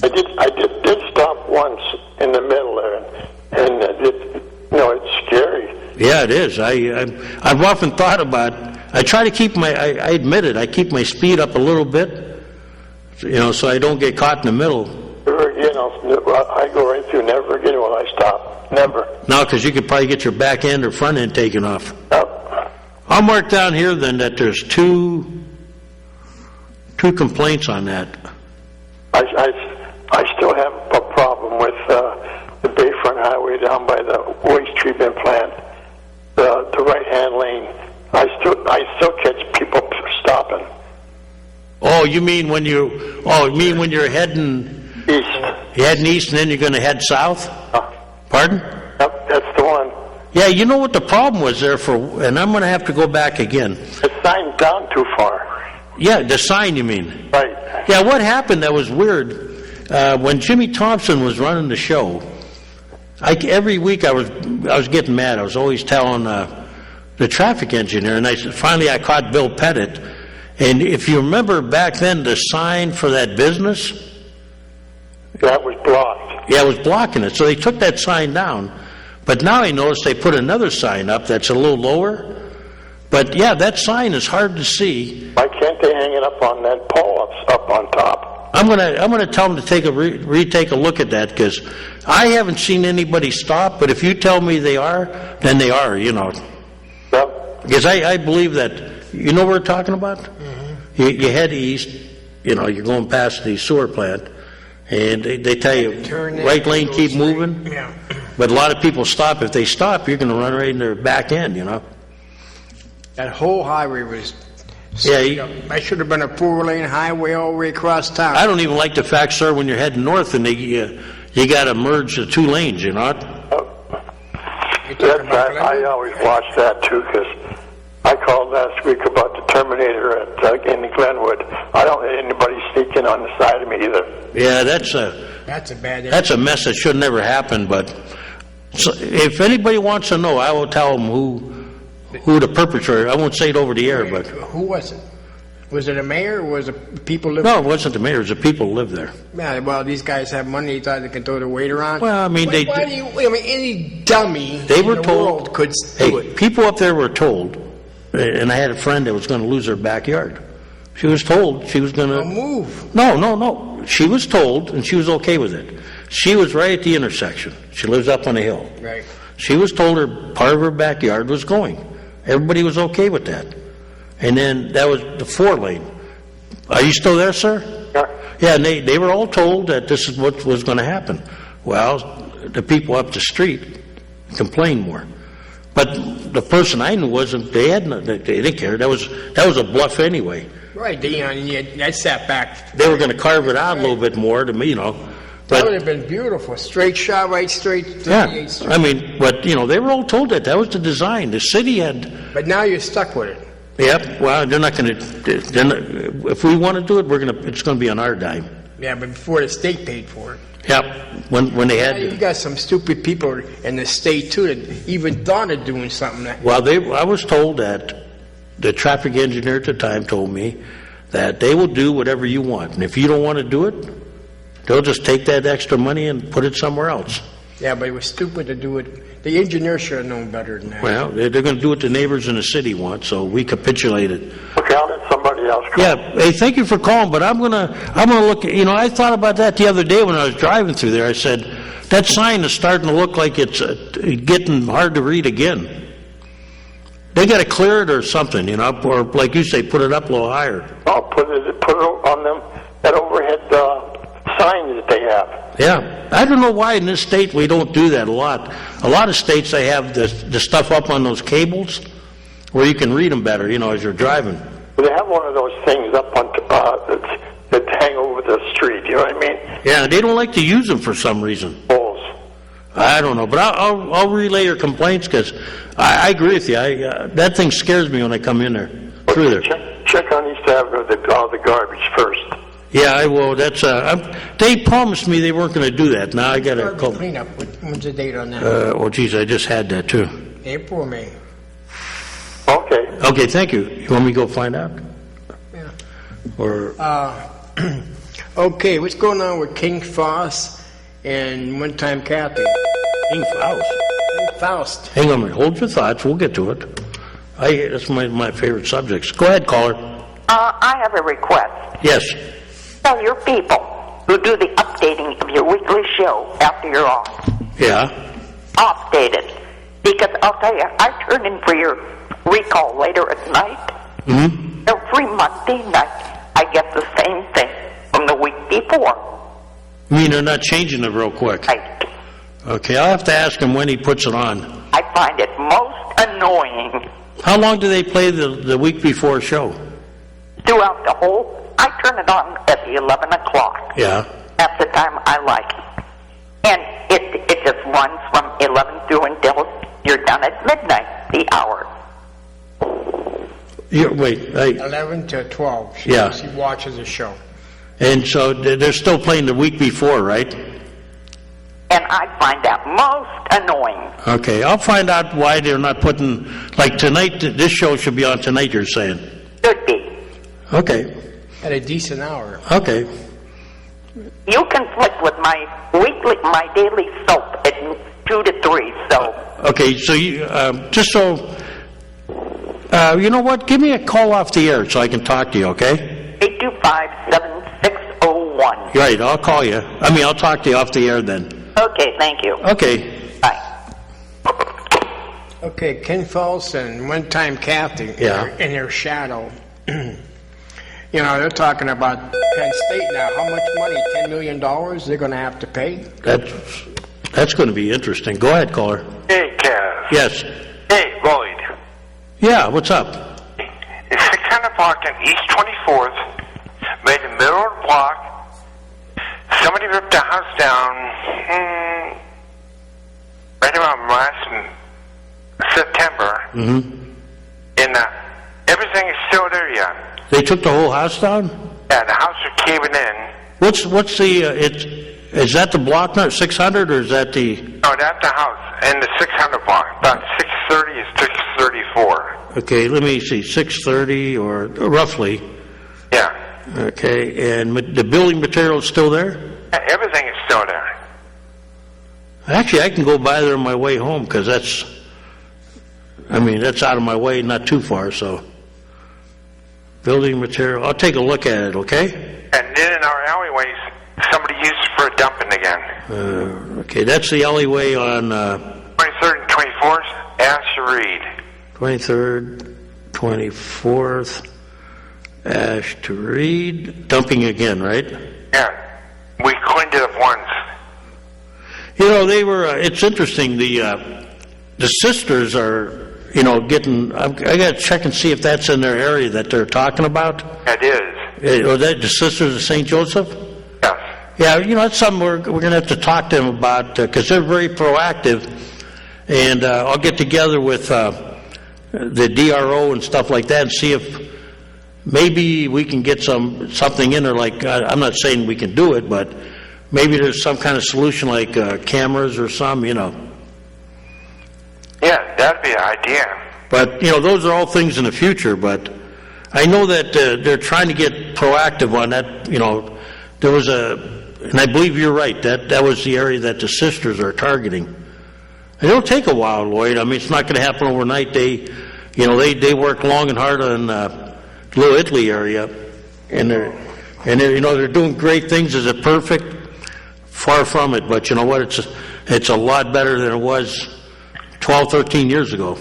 [SPEAKER 6] I did stop once in the middle there, and it's scary.
[SPEAKER 1] Yeah, it is. I've often thought about. I try to keep I admit it. I keep my speed up a little bit, so I don't get caught in the middle.
[SPEAKER 6] I go right through. Never again will I stop. Never.
[SPEAKER 1] No, because you could probably get your back end or front end taken off.
[SPEAKER 6] Yep.
[SPEAKER 1] I'll mark down here then that there's two complaints on that.
[SPEAKER 6] I still have a problem with the Bayfront Highway down by the waste treatment plant. The right-hand lane. I still catch people stopping.
[SPEAKER 1] Oh, you mean when you're heading
[SPEAKER 6] East.
[SPEAKER 1] east and then you're going to head south? Pardon?
[SPEAKER 6] Yep, that's the one.
[SPEAKER 1] Yeah, you know what the problem was there and I'm going to have to go back again.
[SPEAKER 6] The sign's down too far.
[SPEAKER 1] Yeah, the sign you mean?
[SPEAKER 6] Right.
[SPEAKER 1] Yeah, what happened that was weird, when Jimmy Thompson was running the show, every week I was getting mad. I was always telling the traffic engineer, and finally I caught Bill Pettit. And if you remember back then, the sign for that business,
[SPEAKER 6] That was blocked.
[SPEAKER 1] yeah, it was blocking it. So they took that sign down. But now I noticed they put another sign up that's a little lower. But yeah, that sign is hard to see.
[SPEAKER 6] Why can't they hang it up on that pole up on top?
[SPEAKER 1] I'm gonna tell them to take retake a look at that, because I haven't seen anybody stop. But if you tell me they are, then they are.
[SPEAKER 6] Yep.
[SPEAKER 1] Because I believe that. You know what we're talking about? Mm-hmm. You head east. You're going past the sewer plant, and they tell you right lane, keep moving.
[SPEAKER 5] Yeah.
[SPEAKER 1] But a lot of people stop. If they stop, you're going to run right in their back end.
[SPEAKER 5] That whole highway was.
[SPEAKER 1] Yeah,
[SPEAKER 5] I should have been a 4-lane highway all the way across town.
[SPEAKER 1] I don't even like the fact, sir, when you're heading north and you got to merge the two lanes.
[SPEAKER 5] You're talking about
[SPEAKER 6] I always watch that too, because I called last week about the Terminator in Glenwood. I don't let anybody sneak in on the side of me either.
[SPEAKER 1] Yeah, that's a
[SPEAKER 5] bad.
[SPEAKER 1] mess that should never happen. But if anybody wants to know, I will tell them who the perpetrator. I won't say it over the air, but
[SPEAKER 5] Who was it? Was it a mayor, or was it people living?
[SPEAKER 1] no, it wasn't the mayor. It was the people who lived there.
[SPEAKER 5] Yeah, well, these guys have money. They thought they could throw their weight around.
[SPEAKER 1] Well, I mean,
[SPEAKER 5] any dummy
[SPEAKER 1] They were
[SPEAKER 5] in the
[SPEAKER 1] told.
[SPEAKER 5] world could do it.
[SPEAKER 1] People up there were told, and I had a friend that was going to lose her backyard. She was told she was going to
[SPEAKER 5] move.
[SPEAKER 1] No. She was told, and she was okay with it. She was right at the intersection. She lives up on a hill.
[SPEAKER 5] Right.
[SPEAKER 1] She was told part of her backyard was going. Everybody was okay with that. And then that was the 4-lane. Are you still there, sir? Yeah, and they were all told that this is what was going to happen. Well, the people up the street complained more. But the person I knew wasn't. They didn't care. That was a bluff anyway.
[SPEAKER 5] Right. That sat back.
[SPEAKER 1] They were going to carve it out a little bit more to me,
[SPEAKER 5] That
[SPEAKER 1] But
[SPEAKER 5] would have been beautiful. Straight shot, right straight to 38th
[SPEAKER 1] yeah,
[SPEAKER 5] Street.
[SPEAKER 1] I mean, but they were all told that was the design. The city had.
[SPEAKER 5] But now you're stuck with it.
[SPEAKER 1] Yep. Well, they're not going to. If we want to do it, it's going to be on our dime.
[SPEAKER 5] Yeah, but before the state paid for it.
[SPEAKER 1] Yep. When they had.
[SPEAKER 5] You got some stupid people in the state too that even thought of doing something.
[SPEAKER 1] Well, I was told that the traffic engineer at the time told me that they will do whatever you want. And if you don't want to do it, they'll just take that extra money and put it somewhere else.
[SPEAKER 5] Yeah, but it was stupid to do it. The engineer should have known better than that.
[SPEAKER 1] Well, they're going to do what the neighbors in the city want, so we capitulated.
[SPEAKER 6] Okay, I'll let somebody else call.
[SPEAKER 1] Yeah, hey, thank you for calling, but I'm gonna look, I thought about that the other day when I was driving through there. I said, that sign is starting to look like it's getting hard to read again. They gotta clear it or something, or like you say, put it up a little higher.
[SPEAKER 6] I'll put it on them, that overhead sign that they have.
[SPEAKER 1] Yeah, I don't know why in this state we don't do that a lot. A lot of states, they have the stuff up on those cables where you can read them better, as you're driving.
[SPEAKER 6] They have one of those things up on that hang over the street. You know what I mean?
[SPEAKER 1] Yeah, they don't like to use them for some reason.
[SPEAKER 6] Poles.
[SPEAKER 1] I don't know, but I'll relay your complaints because I agree with you. That thing scares me when I come in there through there.
[SPEAKER 6] Check on East Avenue, all the garbage first.
[SPEAKER 1] Yeah, I will. That's they promised me they weren't going to do that. Now I got to call.
[SPEAKER 5] Cleanup. When's the date on that?
[SPEAKER 1] Oh, geez, I just had that too.
[SPEAKER 5] April or May?
[SPEAKER 6] Okay.
[SPEAKER 1] Okay, thank you. You want me to go find out?
[SPEAKER 5] Yeah.
[SPEAKER 1] Or
[SPEAKER 5] Okay, what's going on with King Foss and One Time Kathy?
[SPEAKER 1] King Faust.
[SPEAKER 5] King Faust.
[SPEAKER 1] Hang on a minute. Hold your thoughts. We'll get to it. That's my favorite subjects. Go ahead, caller.
[SPEAKER 7] I have a request.
[SPEAKER 1] Yes.
[SPEAKER 7] Tell your people who do the updating of your weekly show after you're off.
[SPEAKER 1] Yeah.
[SPEAKER 7] Update it. Because I'll tell you, I turn in for your recall later at night.
[SPEAKER 1] Mm-hmm.
[SPEAKER 7] Every Monday night, I get the same thing from the week before.
[SPEAKER 1] You mean they're not changing it real quick?
[SPEAKER 7] Right.
[SPEAKER 1] Okay, I'll have to ask him when he puts it on.
[SPEAKER 7] I find it most annoying.
[SPEAKER 1] How long do they play the week before show?
[SPEAKER 7] Throughout the whole, I turn it on at 11 o'clock.
[SPEAKER 1] Yeah.
[SPEAKER 7] That's the time I like it. And it just runs from 11 through until you're done at midnight, the hour.
[SPEAKER 1] Wait.
[SPEAKER 5] 11 to 12. She watches the show.
[SPEAKER 1] And so they're still playing the week before, right?
[SPEAKER 7] And I find that most annoying.
[SPEAKER 1] Okay, I'll find out why they're not putting, like tonight, this show should be on tonight, you're saying.
[SPEAKER 7] Should be.
[SPEAKER 1] Okay.
[SPEAKER 5] At a decent hour.
[SPEAKER 1] Okay.
[SPEAKER 7] You conflict with my daily soap at 2 to 3, so.
[SPEAKER 1] Okay, so you, you know what? Give me a call off the air so I can talk to you, okay?
[SPEAKER 7] 825-7601.
[SPEAKER 1] Right, I'll call you. I'll talk to you off the air then.
[SPEAKER 7] Okay, thank you.
[SPEAKER 1] Okay.
[SPEAKER 7] Bye.
[SPEAKER 5] Okay, Ken Foss and One Time Kathy in their shadow. They're talking about Penn State now. How much money? $10 million they're going to have to pay?
[SPEAKER 1] That's going to be interesting. Go ahead, caller.
[SPEAKER 2] Hey, Kaz.
[SPEAKER 1] Yes.
[SPEAKER 2] Hey, Lloyd.
[SPEAKER 1] Yeah, what's up?
[SPEAKER 2] It's 600 block on East 24th, made in the middle of the block. Somebody ripped the house down right around last September.
[SPEAKER 1] Mm-hmm.
[SPEAKER 2] And everything is still there yet.
[SPEAKER 1] They took the whole house down?
[SPEAKER 2] Yeah, the house is caving in.
[SPEAKER 1] What's the, is that the block number, 600, or is that the...
[SPEAKER 2] No, that's the house in the 600 block. About 630 is 634.
[SPEAKER 1] Okay, let me see, 630 or roughly.
[SPEAKER 2] Yeah.
[SPEAKER 1] Okay, and the building material is still there?
[SPEAKER 2] Yeah, everything is still there.
[SPEAKER 1] Actually, I can go by there on my way home because that's out of my way, not too far, so. Building material, I'll take a look at it, okay?
[SPEAKER 2] And then in our alleyways, somebody used it for a dumping again.
[SPEAKER 1] Okay, that's the alleyway on
[SPEAKER 2] 23rd and 24th, Ash Reed.
[SPEAKER 1] 23rd, 24th, Ash to Reed, dumping again, right?
[SPEAKER 2] Yeah, we cleaned it up once.
[SPEAKER 1] They were, it's interesting, the sisters are, getting, I got to check and see if that's in their area that they're talking about.
[SPEAKER 2] It is.
[SPEAKER 1] Or that the Sisters of St. Joseph?
[SPEAKER 2] Yes.
[SPEAKER 1] Yeah, that's something we're going to have to talk to them about because they're very proactive. And I'll get together with the DRO and stuff like that and see if maybe we can get something in there. Like I'm not saying we can do it, but maybe there's some kind of solution like cameras or some,
[SPEAKER 2] Yeah, that'd be an idea.
[SPEAKER 1] But those are all things in the future. But I know that they're trying to get proactive on that. You know, there was and I believe you're right, that was the area that the sisters are targeting. And it'll take a while, Lloyd. I mean, it's not going to happen overnight. They work long and hard on Little Italy area, and they're doing great things. Is it perfect? Far from it. But you know what? It's a lot better than it was 12, 13 years ago.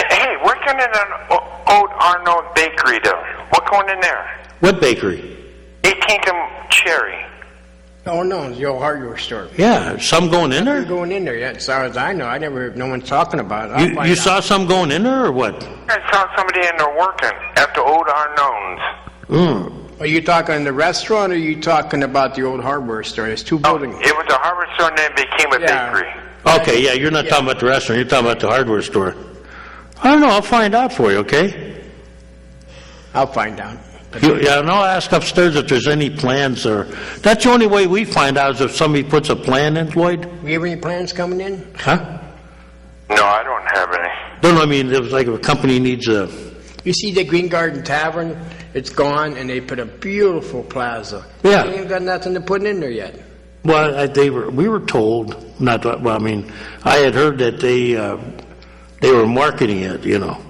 [SPEAKER 2] Hey, we're going in an old Arnold bakery there. We're going in there.
[SPEAKER 1] What bakery?
[SPEAKER 2] 18th and Cherry.
[SPEAKER 5] Oh, no, it's the old hardware store.
[SPEAKER 1] Yeah, some going in
[SPEAKER 5] You're
[SPEAKER 1] there?
[SPEAKER 5] going in there yet, as far as I know. I never heard no one talking about it.
[SPEAKER 1] You saw some going in there, or what?
[SPEAKER 2] I saw somebody in there working at the old Arnold's.
[SPEAKER 5] Are you talking in the restaurant, or are you talking about the old hardware store? There's two buildings.
[SPEAKER 2] It was a hardware store and then it became a bakery.
[SPEAKER 1] Okay, yeah, you're not talking about the restaurant. You're talking about the hardware store. I don't know. I'll find out for you, okay?
[SPEAKER 5] I'll find out.
[SPEAKER 1] And I'll ask upstairs if there's any plans, or that's the only way we find out is if somebody puts a plan in, Lloyd.
[SPEAKER 5] We have any plans coming in?
[SPEAKER 1] Huh?
[SPEAKER 2] No, I don't have any.
[SPEAKER 1] No, I mean, it was like if a company needs a...
[SPEAKER 5] You see the Green Garden Tavern? It's gone, and they put a beautiful plaza.
[SPEAKER 1] Yeah.
[SPEAKER 5] They ain't got nothing to put in there yet.
[SPEAKER 1] Well, we were told, not, well, I mean, I had heard that they were marketing it, you know.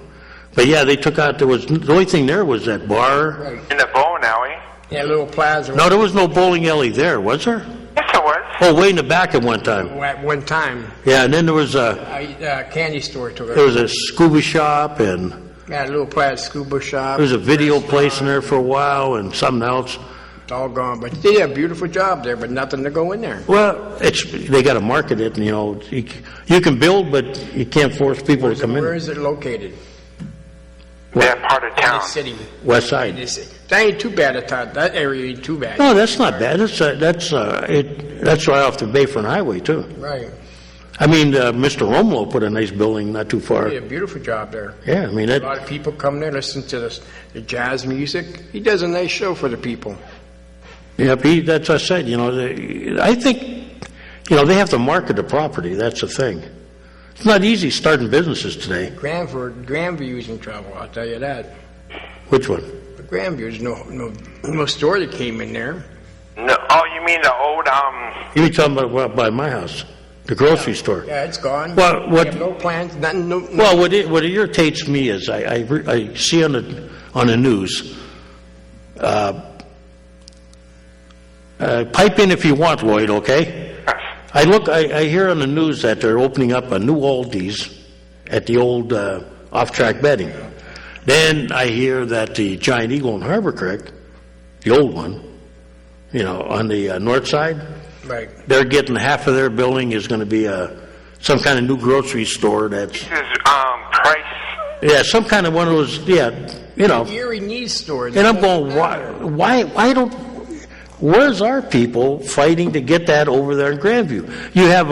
[SPEAKER 1] But yeah, they took out, the only thing there was that bar.
[SPEAKER 5] Right.
[SPEAKER 2] In the bowling alley.
[SPEAKER 5] Yeah, little plaza.
[SPEAKER 1] No, there was no bowling alley there, was there?
[SPEAKER 2] Yes, it was.
[SPEAKER 1] Oh, way in the back at one time.
[SPEAKER 5] At one time.
[SPEAKER 1] Yeah, and then there was a
[SPEAKER 5] Candy store took it.
[SPEAKER 1] there was a scuba shop, and
[SPEAKER 5] Yeah, a little plaza scuba shop.
[SPEAKER 1] there was a video place in there for a while, and something else.
[SPEAKER 5] It's all gone, but they did a beautiful job there, but nothing to go in there.
[SPEAKER 1] Well, they got to market it, and you know, you can build, but you can't force people to come in.
[SPEAKER 5] Where is it located?
[SPEAKER 2] That part of
[SPEAKER 5] In the
[SPEAKER 2] town.
[SPEAKER 5] city.
[SPEAKER 1] West side.
[SPEAKER 5] That ain't too bad. That area ain't too bad.
[SPEAKER 1] No, that's not bad. That's right off the Bayfront Highway too.
[SPEAKER 5] Right.
[SPEAKER 1] I mean, Mr. Romulo put a nice building not too far.
[SPEAKER 5] He did a beautiful job there.
[SPEAKER 1] Yeah, I mean
[SPEAKER 5] A lot of people come there, listen to the jazz music. He does a nice show for the people.
[SPEAKER 1] Yeah, that's what I said. You know, I think, you know, they have to market the property. That's the thing. It's not easy starting businesses today.
[SPEAKER 5] Grandview's in trouble, I'll tell you that.
[SPEAKER 1] Which one?
[SPEAKER 5] But Grandview's no store that came in there.
[SPEAKER 2] No, oh, you mean the old,
[SPEAKER 1] You mean talking about by my house, the grocery store?
[SPEAKER 5] Yeah, it's gone.
[SPEAKER 1] Well,
[SPEAKER 5] They have no plans, nothing. No.
[SPEAKER 1] Well, what irritates me is I see on the news. Pipe in if you want, Lloyd. Okay. I hear on the news that they're opening up a new Aldi's at the old off-track betting. Then I hear that the Giant Eagle in Harbor Creek, the old one, you know, on the north side,
[SPEAKER 5] Right.
[SPEAKER 1] they're getting half of their building is going to be some kind of new grocery store that's...
[SPEAKER 2] this is, Price.
[SPEAKER 1] Yeah, some kind of one of those, yeah, you know.
[SPEAKER 5] Erie needs stores.
[SPEAKER 1] And I'm going, why don't... Where's our people fighting to get that over there in Grandview? You have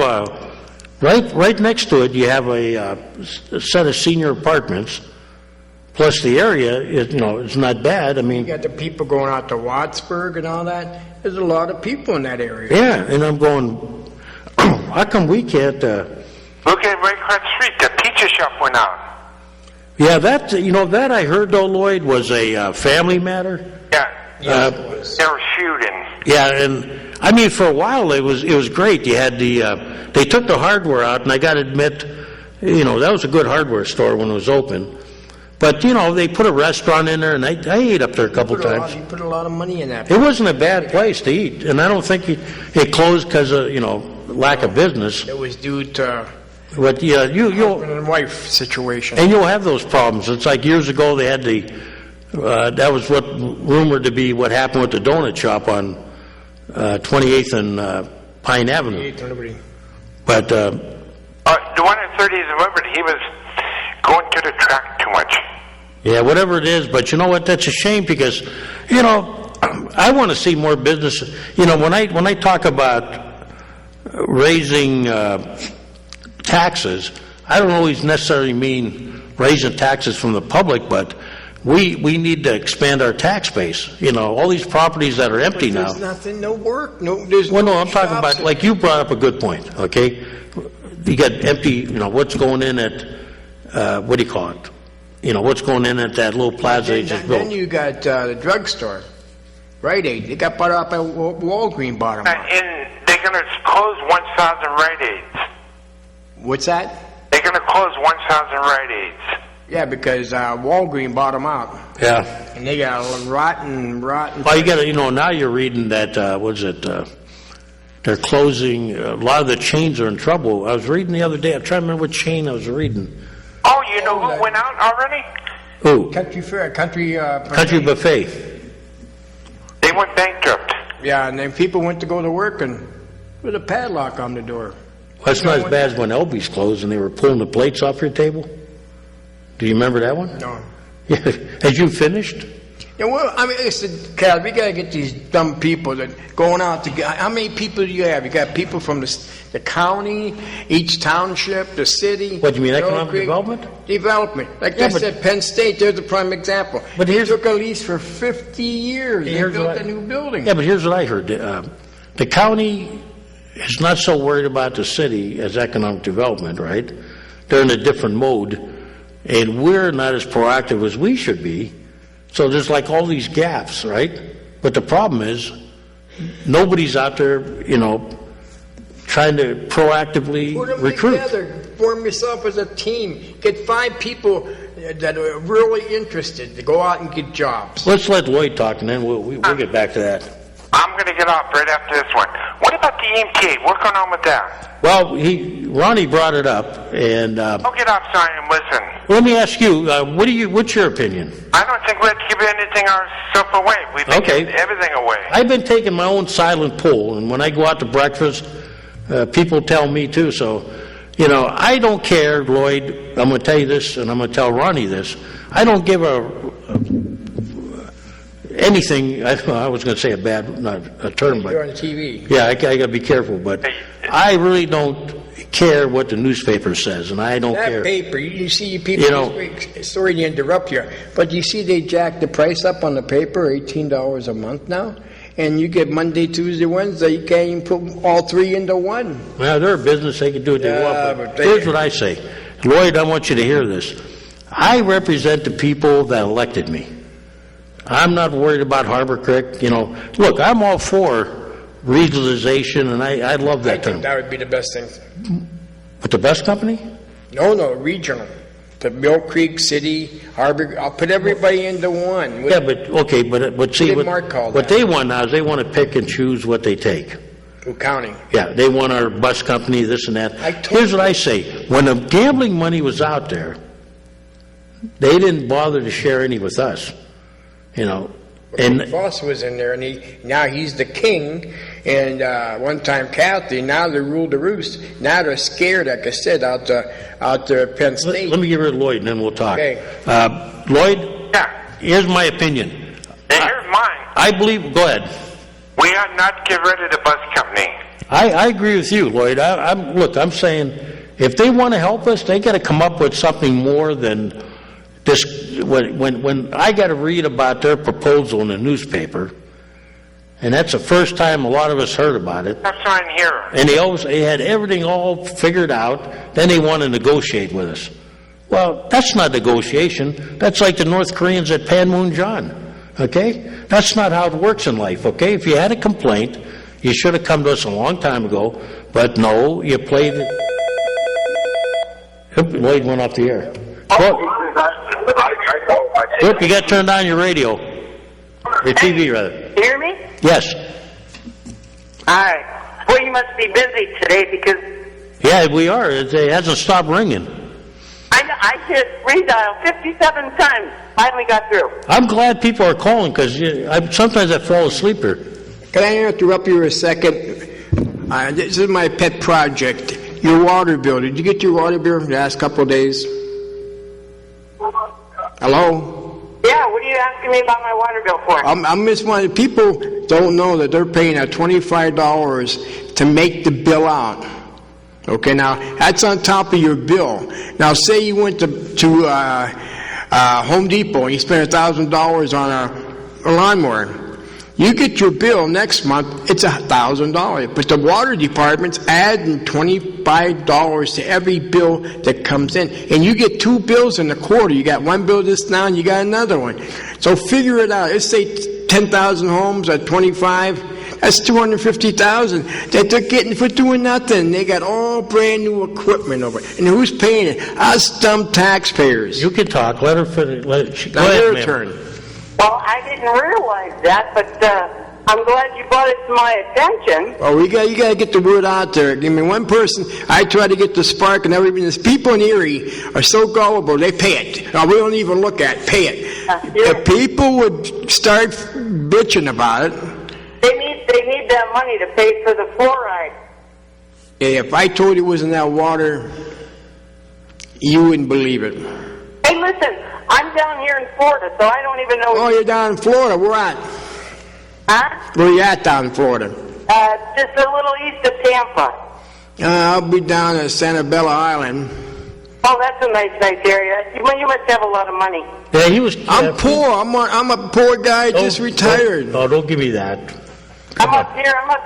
[SPEAKER 1] right next to it, you have a set of senior apartments, plus the area is, you know, it's not bad. I mean,
[SPEAKER 5] You got the people going out to Wattsburg and all that. There's a lot of people in that area.
[SPEAKER 1] yeah, and I'm going, how come we can't?
[SPEAKER 2] Look at right across the street. The pizza shop went out.
[SPEAKER 1] Yeah, that I heard though, Lloyd, was a family matter.
[SPEAKER 2] Yeah.
[SPEAKER 5] Yes,
[SPEAKER 2] They were shooting.
[SPEAKER 1] Yeah, and I mean, for a while it was great. You had they took the hardware out, and I got to admit, you know, that was a good hardware store when it was open. But you know, they put a restaurant in there, and I ate up there a couple times.
[SPEAKER 5] You put a lot of money in that.
[SPEAKER 1] It wasn't a bad place to eat, and I don't think it closed because of, you know, lack of business.
[SPEAKER 5] It was due to
[SPEAKER 1] But yeah, you'll
[SPEAKER 5] husband and wife situation.
[SPEAKER 1] and you'll have those problems. It's like years ago they had that was what rumored to be what happened with the donut shop on 28th and Pine Avenue. But
[SPEAKER 2] The one at 30th and Liberty, he was going to the track too much.
[SPEAKER 1] yeah, whatever it is. But you know what? That's a shame because, you know, I want to see more business. You know, when I talk about raising taxes, I don't always necessarily mean raising taxes from the public, but we need to expand our tax base. You know, all these properties that are empty now.
[SPEAKER 5] There's nothing, no work, there's
[SPEAKER 1] Well,
[SPEAKER 5] no
[SPEAKER 1] no, I'm talking
[SPEAKER 5] shops.
[SPEAKER 1] about, like you brought up a good point, okay? You got empty, you know, what's going in at, what do you call it? what's going in at that little plaza they just built.
[SPEAKER 5] Then you got the drugstore, Rite Aid. They got bought out by Walgreens bought them out.
[SPEAKER 2] And they're going to close 1,000 Rite Aids.
[SPEAKER 5] What's that?
[SPEAKER 2] They're going to close 1,000 Rite Aids.
[SPEAKER 5] Yeah, because Walgreens bought them out.
[SPEAKER 1] Yeah.
[SPEAKER 5] And they got a rotten.
[SPEAKER 1] Well, you got to, now you're reading that, they're closing, a lot of the chains are in trouble. I was reading the other day, I'm trying to remember what chain I was reading.
[SPEAKER 2] Oh, you know who went out already?
[SPEAKER 1] Who?
[SPEAKER 5] Country
[SPEAKER 1] Country Buffet.
[SPEAKER 2] They went bankrupt.
[SPEAKER 5] Yeah, and then people went to go to work and with a padlock on the door.
[SPEAKER 1] Well, that's not as bad as when Elby's closed and they were pulling the plates off your table. Do you remember that one?
[SPEAKER 5] No.
[SPEAKER 1] Yeah. Had you finished?
[SPEAKER 5] Yeah, well, I mean, listen, Cal, we got to get these dumb people that going out to get. How many people do you have? You got people from the county, each township, the city.
[SPEAKER 1] What do you mean, economic development?
[SPEAKER 5] Development. Like I said, Penn State, there's a prime example.
[SPEAKER 1] But
[SPEAKER 5] they took a lease for 50 years. They built a new building.
[SPEAKER 1] Yeah, but here's what I heard. The county is not so worried about the city as economic development, right? They're in a different mode, and we're not as proactive as we should be. So there's like all these gaps, right? But the problem is nobody's out there, trying to proactively
[SPEAKER 5] Put them
[SPEAKER 1] recruit.
[SPEAKER 5] together. Form yourself as a team. Get 5 people that are really interested to go out and get jobs.
[SPEAKER 1] Let's let Lloyd talk, and then we'll get back to that.
[SPEAKER 2] I'm going to get off right after this one. What about the EMTA? What's going on with that?
[SPEAKER 1] Well, Ronnie brought it up, and
[SPEAKER 2] I'll get off, sorry, and listen.
[SPEAKER 1] let me ask you, what's your opinion?
[SPEAKER 2] I don't think we have to give anything ourselves away. We've been giving everything away.
[SPEAKER 1] I've been taking my own silent poll, and when I go out to breakfast, people tell me too. So, I don't care, Lloyd. I'm going to tell you this, and I'm going to tell Ronnie this. I don't give anything. I was going to say a bad, not a term, but
[SPEAKER 5] You're on TV.
[SPEAKER 1] yeah, I got to be careful. But I really don't care what the newspaper says, and I don't care.
[SPEAKER 5] That paper, you see people, sorry to interrupt you, but you see they jacked the price up on the paper, $18 a month now, and you get Monday, Tuesday, Wednesday, you can't even put all 3 into one.
[SPEAKER 1] Well, they're a business, they can do what they want, but here's what I say. Lloyd, I want you to hear this. I represent the people that elected me. I'm not worried about Harbor Creek, Look, I'm all for regionalization, and I love that term.
[SPEAKER 5] I think that would be the best thing.
[SPEAKER 1] But the best company?
[SPEAKER 5] No, regional. The Mill Creek, City, Harbor, I'll put everybody into one.
[SPEAKER 1] Yeah, but see, what they want now is they want to pick and choose what they take.
[SPEAKER 5] County.
[SPEAKER 1] Yeah, they want our bus company, this and that. Here's what I say. When the gambling money was out there, they didn't bother to share any with us. And
[SPEAKER 5] Voss was in there, and now he's the king. And one time Kathy, now they rule the roost. Now they're scared, like I said, out to Penn State.
[SPEAKER 1] Let me get rid of Lloyd, and then we'll talk.
[SPEAKER 5] Okay.
[SPEAKER 1] Lloyd?
[SPEAKER 2] Yeah.
[SPEAKER 1] Here's my opinion.
[SPEAKER 2] And here's mine.
[SPEAKER 1] I believe. Go ahead.
[SPEAKER 2] We ought not get rid of the bus company.
[SPEAKER 1] I agree with you, Lloyd. I'm saying if they want to help us, they got to come up with something more than this. When I got to read about their proposal in the newspaper, and that's the first time a lot of us heard about it.
[SPEAKER 2] That's fine here.
[SPEAKER 1] And they had everything all figured out. Then they want to negotiate with us. Well, that's not negotiation. That's like the North Koreans at Panmunjom. Okay? That's not how it works in life. Okay? If you had a complaint, you should have come to us a long time ago. But no, you played it. Lloyd went off the air. Look, you got to turn down your radio. Your TV, rather.
[SPEAKER 7] You hear me?
[SPEAKER 1] Yes.
[SPEAKER 7] All right. Well, you must be busy today because...
[SPEAKER 1] Yeah, we are. It hasn't stopped ringing.
[SPEAKER 7] I hit redial 57 times. Finally got through.
[SPEAKER 1] I'm glad people are calling because sometimes I fall asleep here.
[SPEAKER 5] Can I interrupt you a second? This is my pet project. Your water bill. Did you get your water bill the last couple of days? Hello?
[SPEAKER 7] Yeah, what are you asking me about my water bill for?
[SPEAKER 5] I'm just wondering, people don't know that they're paying $25 to make the bill out. Okay, now, that's on top of your bill. Now, say you went to Home Depot and you spent $1,000 on a lawnmower. You get your bill next month, it's $1,000. But the water department's adding $25 to every bill that comes in. And you get 2 bills in a quarter. You got one bill this now and you got another one. So figure it out. Let's say 10,000 homes at 25. That's $250,000 that they're getting for doing nothing. They got all brand new equipment over it. And who's paying it? Us dumb taxpayers.
[SPEAKER 1] You can talk. Let her finish. Go
[SPEAKER 5] Now
[SPEAKER 1] ahead,
[SPEAKER 5] your
[SPEAKER 1] ma'am.
[SPEAKER 5] turn.
[SPEAKER 7] Well, I didn't realize that, but I'm glad you brought it to my attention.
[SPEAKER 5] Oh, you got to get the word out there. I mean, one person, I try to get the spark and everything. There's people in Erie are so gullible, they pay it. We don't even look at it, pay it. If people would start bitching about it.
[SPEAKER 7] They need that money to pay for the fluoride.
[SPEAKER 5] If I told you it was in that water, you wouldn't believe it.
[SPEAKER 7] Hey, listen, I'm down here in Florida, so I don't even know.
[SPEAKER 5] Oh, you're down in Florida. Where at?
[SPEAKER 7] Huh?
[SPEAKER 5] Where you at down in Florida?
[SPEAKER 7] Just a little east of Tampa.
[SPEAKER 5] I'll be down at Sanibel Island.
[SPEAKER 7] Oh, that's a nice area. Well, you must have a lot of money.
[SPEAKER 1] Yeah, he was.
[SPEAKER 5] I'm poor. I'm a poor guy, just retired.
[SPEAKER 1] Oh, don't give me that.
[SPEAKER 7] I'm up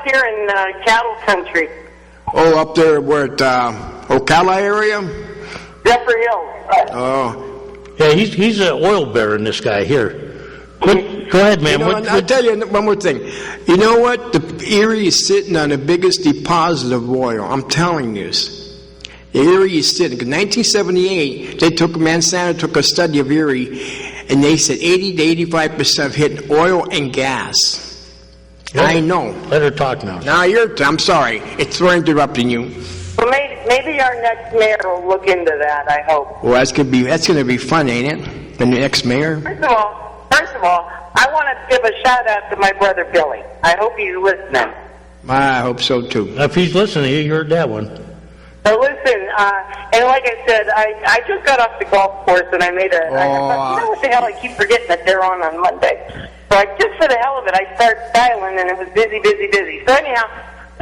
[SPEAKER 7] here in cattle country.
[SPEAKER 5] Oh, up there where at Ocala area?
[SPEAKER 7] Zephyr Hills.
[SPEAKER 5] Oh.
[SPEAKER 1] Yeah, he's an oil baron, this guy here. Go ahead, man.
[SPEAKER 5] I'll tell you one more thing. You know what? The Erie is sitting on the biggest deposit of oil. I'm telling you this. The Erie is sitting. In 1978, Monsanto took a study of Erie, and they said 80 to 85% hit oil and gas.
[SPEAKER 1] Yeah.
[SPEAKER 5] I know.
[SPEAKER 1] Let her talk now.
[SPEAKER 5] Now I'm sorry. It's for interrupting you.
[SPEAKER 7] Well, maybe our next mayor will look into that. I hope.
[SPEAKER 5] Well, that's gonna be fun, ain't it? The next mayor.
[SPEAKER 7] First of all, I want to give a shout out to my brother Billy. I hope he's listening.
[SPEAKER 5] I hope so too.
[SPEAKER 1] If he's listening, you heard that one.
[SPEAKER 7] So listen, and like I said, I just got off the golf course and I made I thought, you know what the hell, I keep forgetting that they're on Monday. So just for the hell of it, I started dialing and it was busy. So anyhow,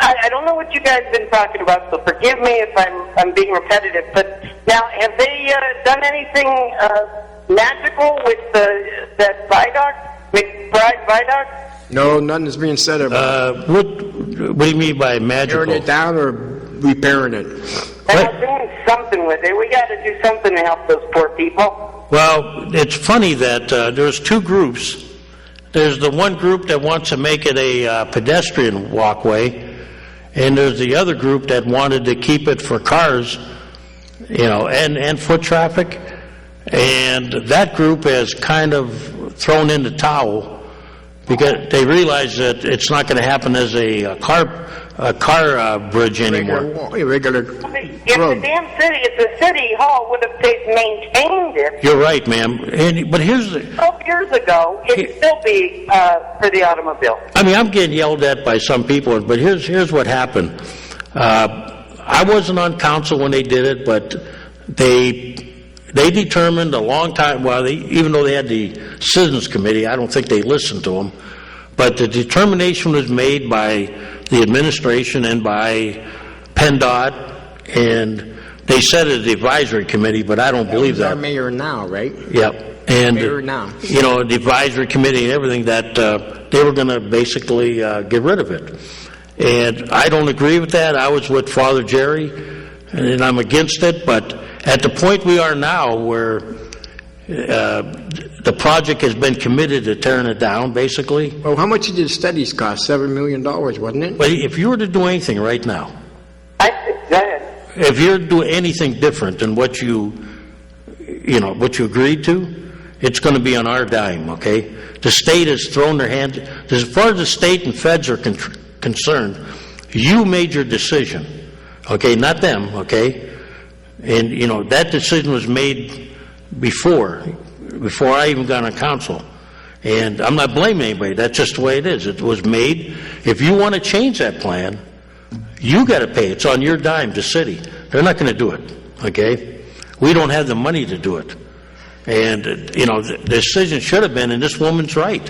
[SPEAKER 7] I don't know what you guys have been talking about, so forgive me if I'm being repetitive, but now, have they done anything magical with that McBride Viaduct?
[SPEAKER 5] No, nothing's being said about
[SPEAKER 1] What do you mean by magical?
[SPEAKER 5] tearing it down or repairing it.
[SPEAKER 7] They're doing something with it. We got to do something to help those poor people.
[SPEAKER 1] Well, it's funny that there's 2 groups. There's the one group that wants to make it a pedestrian walkway, and there's the other group that wanted to keep it for cars, and foot traffic. And that group has kind of thrown in the towel because they realize that it's not going to happen as a car bridge anymore.
[SPEAKER 5] Regular
[SPEAKER 7] If the city hall would have maintained it.
[SPEAKER 1] You're right, ma'am. But here's
[SPEAKER 7] 12 years ago, it'd still be for the automobile.
[SPEAKER 1] I mean, I'm getting yelled at by some people, but here's what happened. I wasn't on council when they did it, but they determined a long time, even though they had the Citizens Committee, I don't think they listened to them, but the determination was made by the administration and by PennDOT, and they said it at the advisory committee, but I don't believe that.
[SPEAKER 5] Our mayor now, right?
[SPEAKER 1] Yep. And,
[SPEAKER 5] Mayor now.
[SPEAKER 1] the advisory committee and everything, that they were going to basically get rid of it. And I don't agree with that. I was with Father Jerry, and I'm against it, but at the point we are now where the project has been committed to tearing it down, basically.
[SPEAKER 5] Well, how much did the studies cost? $7 million, wasn't it?
[SPEAKER 1] But if you were to do anything right now, if you're doing anything different than what you agreed to, it's going to be on our dime, okay? The state has thrown their hand. As far as the state and feds are concerned, you made your decision, okay? Not them, okay? And, that decision was made before I even got on council. And I'm not blaming anybody. That's just the way it is. It was made. If you want to change that plan, you got to pay. It's on your dime, the city. They're not going to do it, okay? We don't have the money to do it. And, the decision should have been, and this woman's right,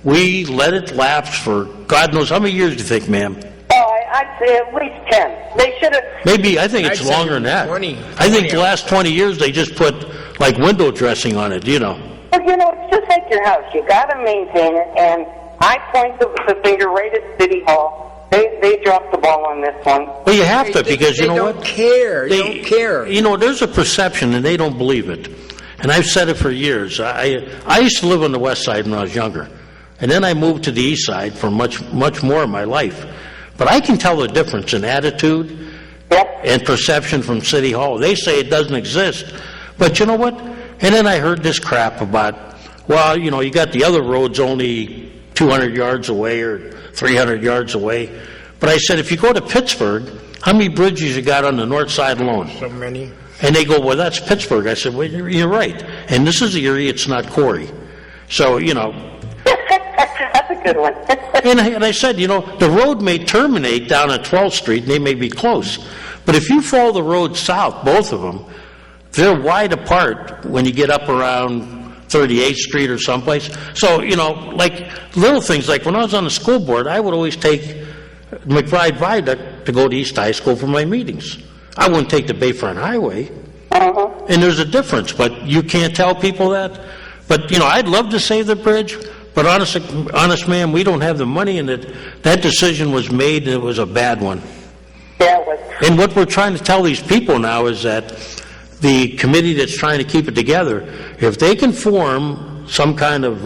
[SPEAKER 1] we let it lapse for God knows how many years do you think, ma'am?
[SPEAKER 7] I'd say at least 10. They should have.
[SPEAKER 1] Maybe, I think it's
[SPEAKER 5] I'd say
[SPEAKER 1] longer than that.
[SPEAKER 5] 20.
[SPEAKER 1] I think the last 20 years they just put like window dressing on it,
[SPEAKER 7] Well, it's just like your house. You got to maintain it, and I point the finger right at City Hall. They dropped the ball on this one.
[SPEAKER 1] Well, you have to, because you know
[SPEAKER 5] they
[SPEAKER 1] what?
[SPEAKER 5] don't care. They don't care.
[SPEAKER 1] You know, there's a perception, and they don't believe it. And I've said it for years. I used to live on the west side when I was younger. And then I moved to the east side for much more of my life. But I can tell the difference in attitude and perception from City Hall. They say it doesn't exist. But you know what? And then I heard this crap about, well, you know, you got the other roads only 200 yards away or 300 yards away. But I said, if you go to Pittsburgh, how many bridges you got on the north side alone?
[SPEAKER 5] So many.
[SPEAKER 1] And they go, well, that's Pittsburgh. I said, well, you're right. And this is Erie, it's not Corey. So, you know.
[SPEAKER 7] That's a good one.
[SPEAKER 1] and I said, you know, the road may terminate down at 12th Street, and they may be close. But if you follow the road south, both of them, they're wide apart when you get up around 38th Street or someplace. So, you know, like little things, like when I was on the school board, I would always take McBride Viaduct to go to East High School for my meetings. I wouldn't take the Bayfront Highway. And there's a difference, but you can't tell people that. But, you know, I'd love to save the bridge, but honest man, we don't have the money, and that decision was made, and it was a bad one.
[SPEAKER 7] Yeah, it was.
[SPEAKER 1] And what we're trying to tell these people now is that the committee that's trying to keep it together, if they can form some kind of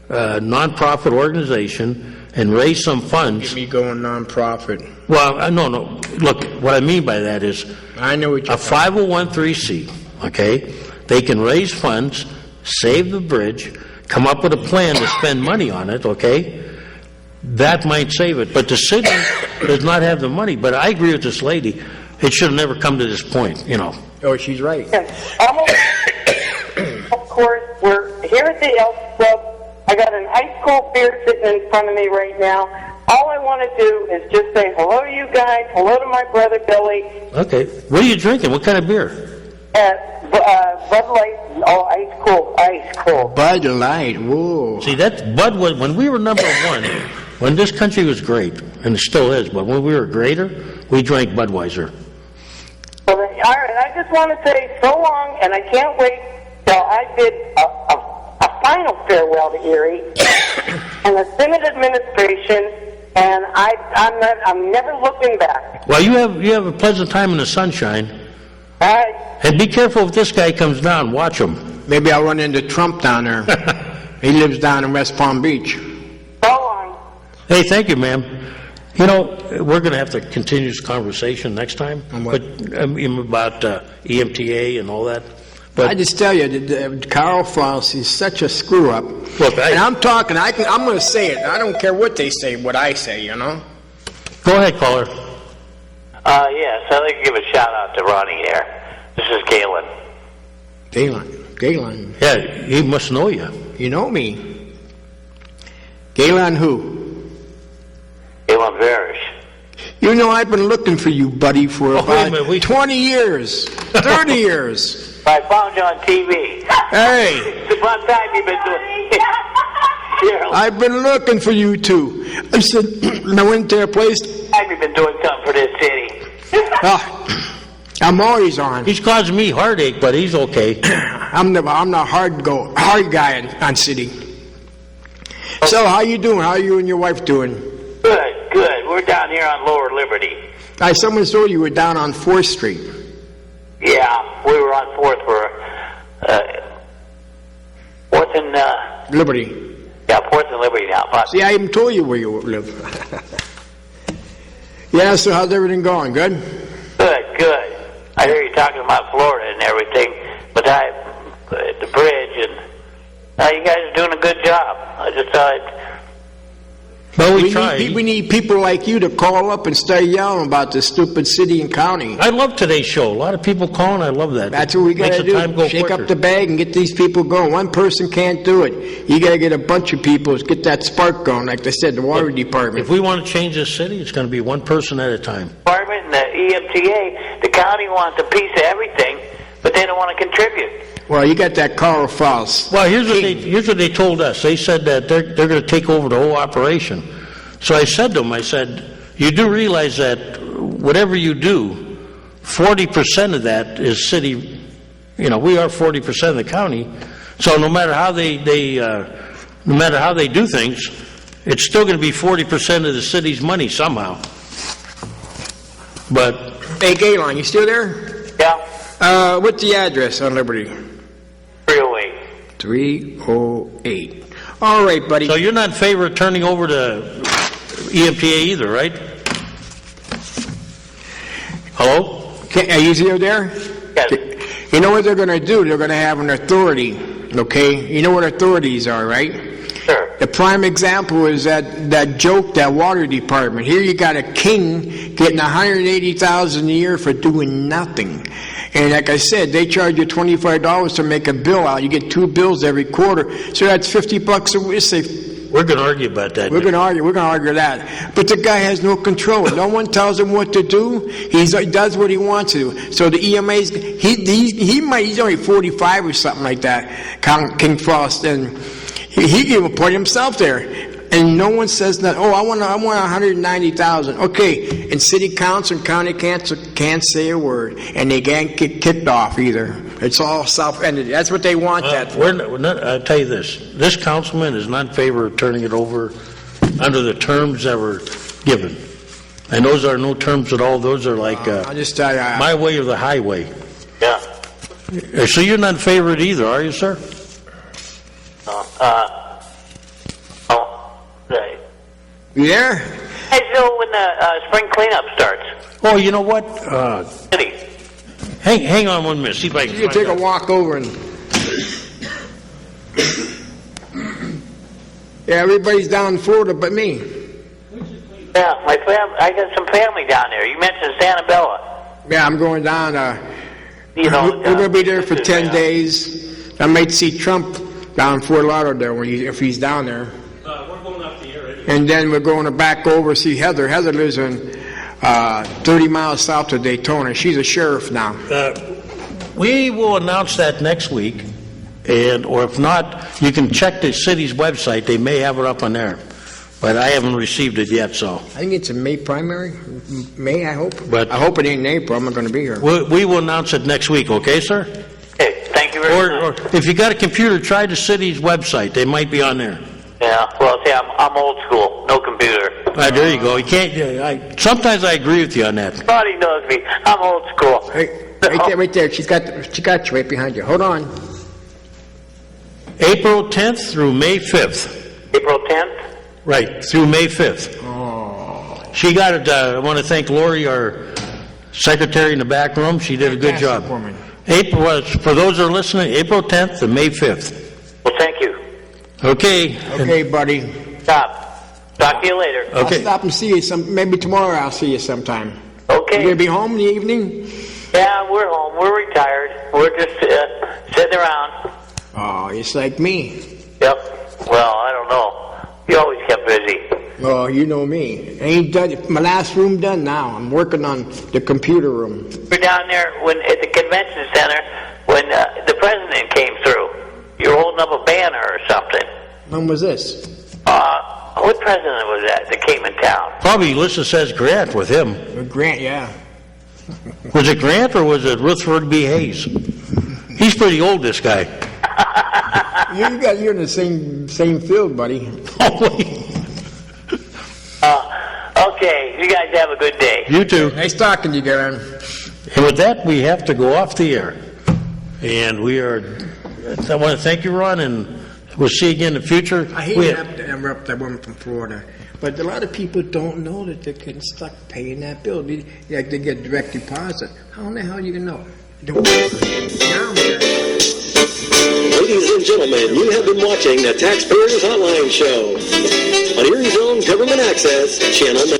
[SPEAKER 1] nonprofit organization and raise some funds.
[SPEAKER 5] Get me going nonprofit.
[SPEAKER 1] Well, no. Look, what I mean by that is
[SPEAKER 5] I know what you're
[SPEAKER 1] a 501(c), okay? They can raise funds, save the bridge, come up with a plan to spend money on it, okay? That might save it. But the city does not have the money. But I agree with this lady. It should have never come to this point, you know.
[SPEAKER 5] Oh, she's right.
[SPEAKER 7] Of course, we're here at the Elks Club. I got an high school beer sitting in front of me right now. All I want to do is just say hello to you guys, hello to my brother Billy.
[SPEAKER 1] Okay. What are you drinking? What kind of beer?
[SPEAKER 7] Bud Light, ice cold.
[SPEAKER 5] Bud Light, whoa.
[SPEAKER 1] See, that's Bud was, when we were number one, when this country was great, and it still is, but when we were greater, we drank Budweiser.
[SPEAKER 7] Well, all right, I just want to say so long, and I can't wait till I bid a final farewell to Erie and the Senate administration, and I'm never looking back.
[SPEAKER 1] Well, you have a pleasant time in the sunshine.
[SPEAKER 7] All right.
[SPEAKER 1] And be careful if this guy comes down. Watch him.
[SPEAKER 5] Maybe I'll run into Trump down there. He lives down in West Palm Beach.
[SPEAKER 7] So long.
[SPEAKER 1] Hey, thank you, ma'am. You know, we're going to have to continue this conversation next time.
[SPEAKER 5] On what?
[SPEAKER 1] But, about EMTA and all that. But
[SPEAKER 5] I just tell you, Carl Faust is such a screw up.
[SPEAKER 1] Look,
[SPEAKER 5] and I'm talking. I'm going to say it. I don't care what they say. What I say, you know.
[SPEAKER 1] Go ahead, caller.
[SPEAKER 8] Yes, I'd like to give a shout out to Ronnie here. This is Galen.
[SPEAKER 5] Galen.
[SPEAKER 1] Yeah, he must know you.
[SPEAKER 5] You know me. Galen who?
[SPEAKER 8] Galen Varish.
[SPEAKER 5] You know, I've been looking for you, buddy, for
[SPEAKER 1] wait a
[SPEAKER 5] about
[SPEAKER 1] minute,
[SPEAKER 5] 20 years, 30 years.
[SPEAKER 8] I found you on TV.
[SPEAKER 5] Hey,
[SPEAKER 8] It's about time you've been doing Cheryl,
[SPEAKER 5] I've been looking for you, too. I said, I went to a place.
[SPEAKER 8] time you've been doing something for this city.
[SPEAKER 5] I'm always on.
[SPEAKER 1] He's causing me heartache, but he's okay.
[SPEAKER 5] I'm the hard guy on city. So, how you doing? How are you and your wife doing?
[SPEAKER 8] Good. We're down here on Lower Liberty.
[SPEAKER 5] Someone saw you were down on 4th Street.
[SPEAKER 8] Yeah, we were on 4th for 4th and
[SPEAKER 5] Liberty.
[SPEAKER 8] yeah, 4th and Liberty now.
[SPEAKER 5] See, I even told you where you live. Yeah, so how's everything going? Good?
[SPEAKER 8] Good. I hear you talking about Florida and everything, but the bridge and you guys are doing a good job. I just thought.
[SPEAKER 1] Well, we tried.
[SPEAKER 5] We need people like you to call up and start yelling about the stupid city and county.
[SPEAKER 1] I love today's show. A lot of people calling. I love that.
[SPEAKER 5] That's what we got to
[SPEAKER 1] Makes the time
[SPEAKER 5] do.
[SPEAKER 1] go
[SPEAKER 5] Shake
[SPEAKER 1] quicker.
[SPEAKER 5] up the bag and get these people going. One person can't do it. You got to get a bunch of people to get that spark going. Like they said, the water department.
[SPEAKER 1] If we want to change this city, it's going to be one person at a time.
[SPEAKER 8] Department and the EMTA, the county wants a piece of everything, but they don't want to contribute.
[SPEAKER 5] Well, you got that Carl Faust.
[SPEAKER 1] Well, here's what they told us. They said that they're going to take over the whole operation. So I said to them, you do realize that whatever you do, 40% of that is city. You know, we are 40% of the county. So no matter how they no matter how they do things, it's still going to be 40% of the city's money somehow. But
[SPEAKER 5] Hey, Galen, you still there?
[SPEAKER 8] Yeah,
[SPEAKER 5] What's the address on Liberty?
[SPEAKER 8] 308.
[SPEAKER 5] 308. All right, buddy.
[SPEAKER 1] so you're not in favor of turning over to EMTA either, right? Hello?
[SPEAKER 5] Are you still there?
[SPEAKER 8] Yes.
[SPEAKER 5] You know what they're going to do? They're going to have an authority, okay? You know what authorities are, right?
[SPEAKER 8] Sure.
[SPEAKER 5] The prime example is that joke, that water department. Here you got a king getting $180,000 a year for doing nothing. And like I said, they charge you $25 to make a bill out. You get 2 bills every quarter. So that's $50 a week. Say,
[SPEAKER 1] We're going to argue about that.
[SPEAKER 5] we're going to argue that. But the guy has no control. No one tells him what to do. He does what he wants to do. So the EMA's, he's only 45 or something like that, King Frost, and he can appoint himself there. And no one says that, oh, I want 190,000. Okay, and city council and county council can't say a word, and they can't get kicked off either. It's all self-ended. That's what they want that for.
[SPEAKER 1] We're not, I'll tell you this councilman is not in favor of turning it over under the terms that were given. And those are no terms at all. Those are like
[SPEAKER 5] I'll just tell you,
[SPEAKER 1] my way or the highway.
[SPEAKER 8] Yeah.
[SPEAKER 1] So you're not in favor of it either, are you, sir?
[SPEAKER 8] Right.
[SPEAKER 5] you there?
[SPEAKER 8] Hey, so when the spring cleanup starts,
[SPEAKER 1] Oh, you know what?
[SPEAKER 8] city,
[SPEAKER 1] Hang on 1 minute. See if I can
[SPEAKER 5] You
[SPEAKER 1] find
[SPEAKER 5] take a
[SPEAKER 1] out.
[SPEAKER 5] walk over and. Yeah, everybody's down in Florida but me.
[SPEAKER 8] yeah, I got some family down there. You mentioned Santabella.
[SPEAKER 5] Yeah, I'm going down.
[SPEAKER 8] You know,
[SPEAKER 5] We're going to be there for 10
[SPEAKER 8] yeah.
[SPEAKER 5] days. I might see Trump down in Fort Lauderdale if he's down there.
[SPEAKER 1] We're going up the air.
[SPEAKER 5] And then we're going back over to see Heather. Heather lives in 30 miles south of Daytona. She's a sheriff now.
[SPEAKER 1] We will announce that next week, or if not, you can check the city's website. They may have it up on there, but I haven't received it yet. So
[SPEAKER 5] I think it's a May primary. May, I hope.
[SPEAKER 1] But-
[SPEAKER 5] I hope it ain't in April. I'm not going to be here.
[SPEAKER 1] we will announce it next week. Okay, sir?
[SPEAKER 8] Hey, thank you very
[SPEAKER 1] Or
[SPEAKER 8] much.
[SPEAKER 1] if you got a computer, try the city's website. They might be on there.
[SPEAKER 8] Yeah, well, see, I'm old school, no computer.
[SPEAKER 1] There you go. You can't. Sometimes I agree with you on that.
[SPEAKER 8] Everybody knows me. I'm old school.
[SPEAKER 5] Hey, right there. She got you right behind you. Hold on.
[SPEAKER 1] April 10th through May 5th.
[SPEAKER 8] April 10th?
[SPEAKER 1] Right, through May 5th.
[SPEAKER 5] Oh.
[SPEAKER 1] She got it. I want to thank Lori, our secretary in the back room. She did a good job.
[SPEAKER 5] Fantastic woman.
[SPEAKER 1] April was, for those that are listening, April 10th to May 5th.
[SPEAKER 8] Well, thank you.
[SPEAKER 1] Okay.
[SPEAKER 5] Okay, buddy.
[SPEAKER 8] Stop. Talk to you later.
[SPEAKER 1] Okay.
[SPEAKER 5] I'll stop and see you maybe tomorrow I'll see you sometime.
[SPEAKER 8] Okay.
[SPEAKER 5] You gonna be home in the evening?
[SPEAKER 8] Yeah, we're home. We're retired. We're just sitting around.
[SPEAKER 5] Oh, it's like me.
[SPEAKER 8] Yep. Well, I don't know. You always kept busy.
[SPEAKER 5] Oh, you know me. I ain't done. My last room done now. I'm working on the computer room.
[SPEAKER 8] We're down there at the convention center when the president came through. You were holding up a banner or something.
[SPEAKER 5] When was this?
[SPEAKER 8] What president was that came in town?
[SPEAKER 1] Probably Lissa says Grant with him.
[SPEAKER 5] Grant, yeah.
[SPEAKER 1] Was it Grant or was it Rutherford B. Hayes? He's pretty old, this guy.
[SPEAKER 5] You're in the same field, buddy.
[SPEAKER 8] Okay, you guys have a good day.
[SPEAKER 1] You too.
[SPEAKER 5] Nice talking to you, Garen.
[SPEAKER 1] And with that, we have to go off the air. And I want to thank you, Ron, and we'll see you again in the future.
[SPEAKER 5] I hate to have to interrupt that woman from Florida, but a lot of people don't know that they're getting stuck paying that bill. They get direct deposit. How in the hell are you going to know?
[SPEAKER 3] Ladies and gentlemen, you have been watching the Taxpayers Hotline Show on Erie's own Government Access, Channel 9.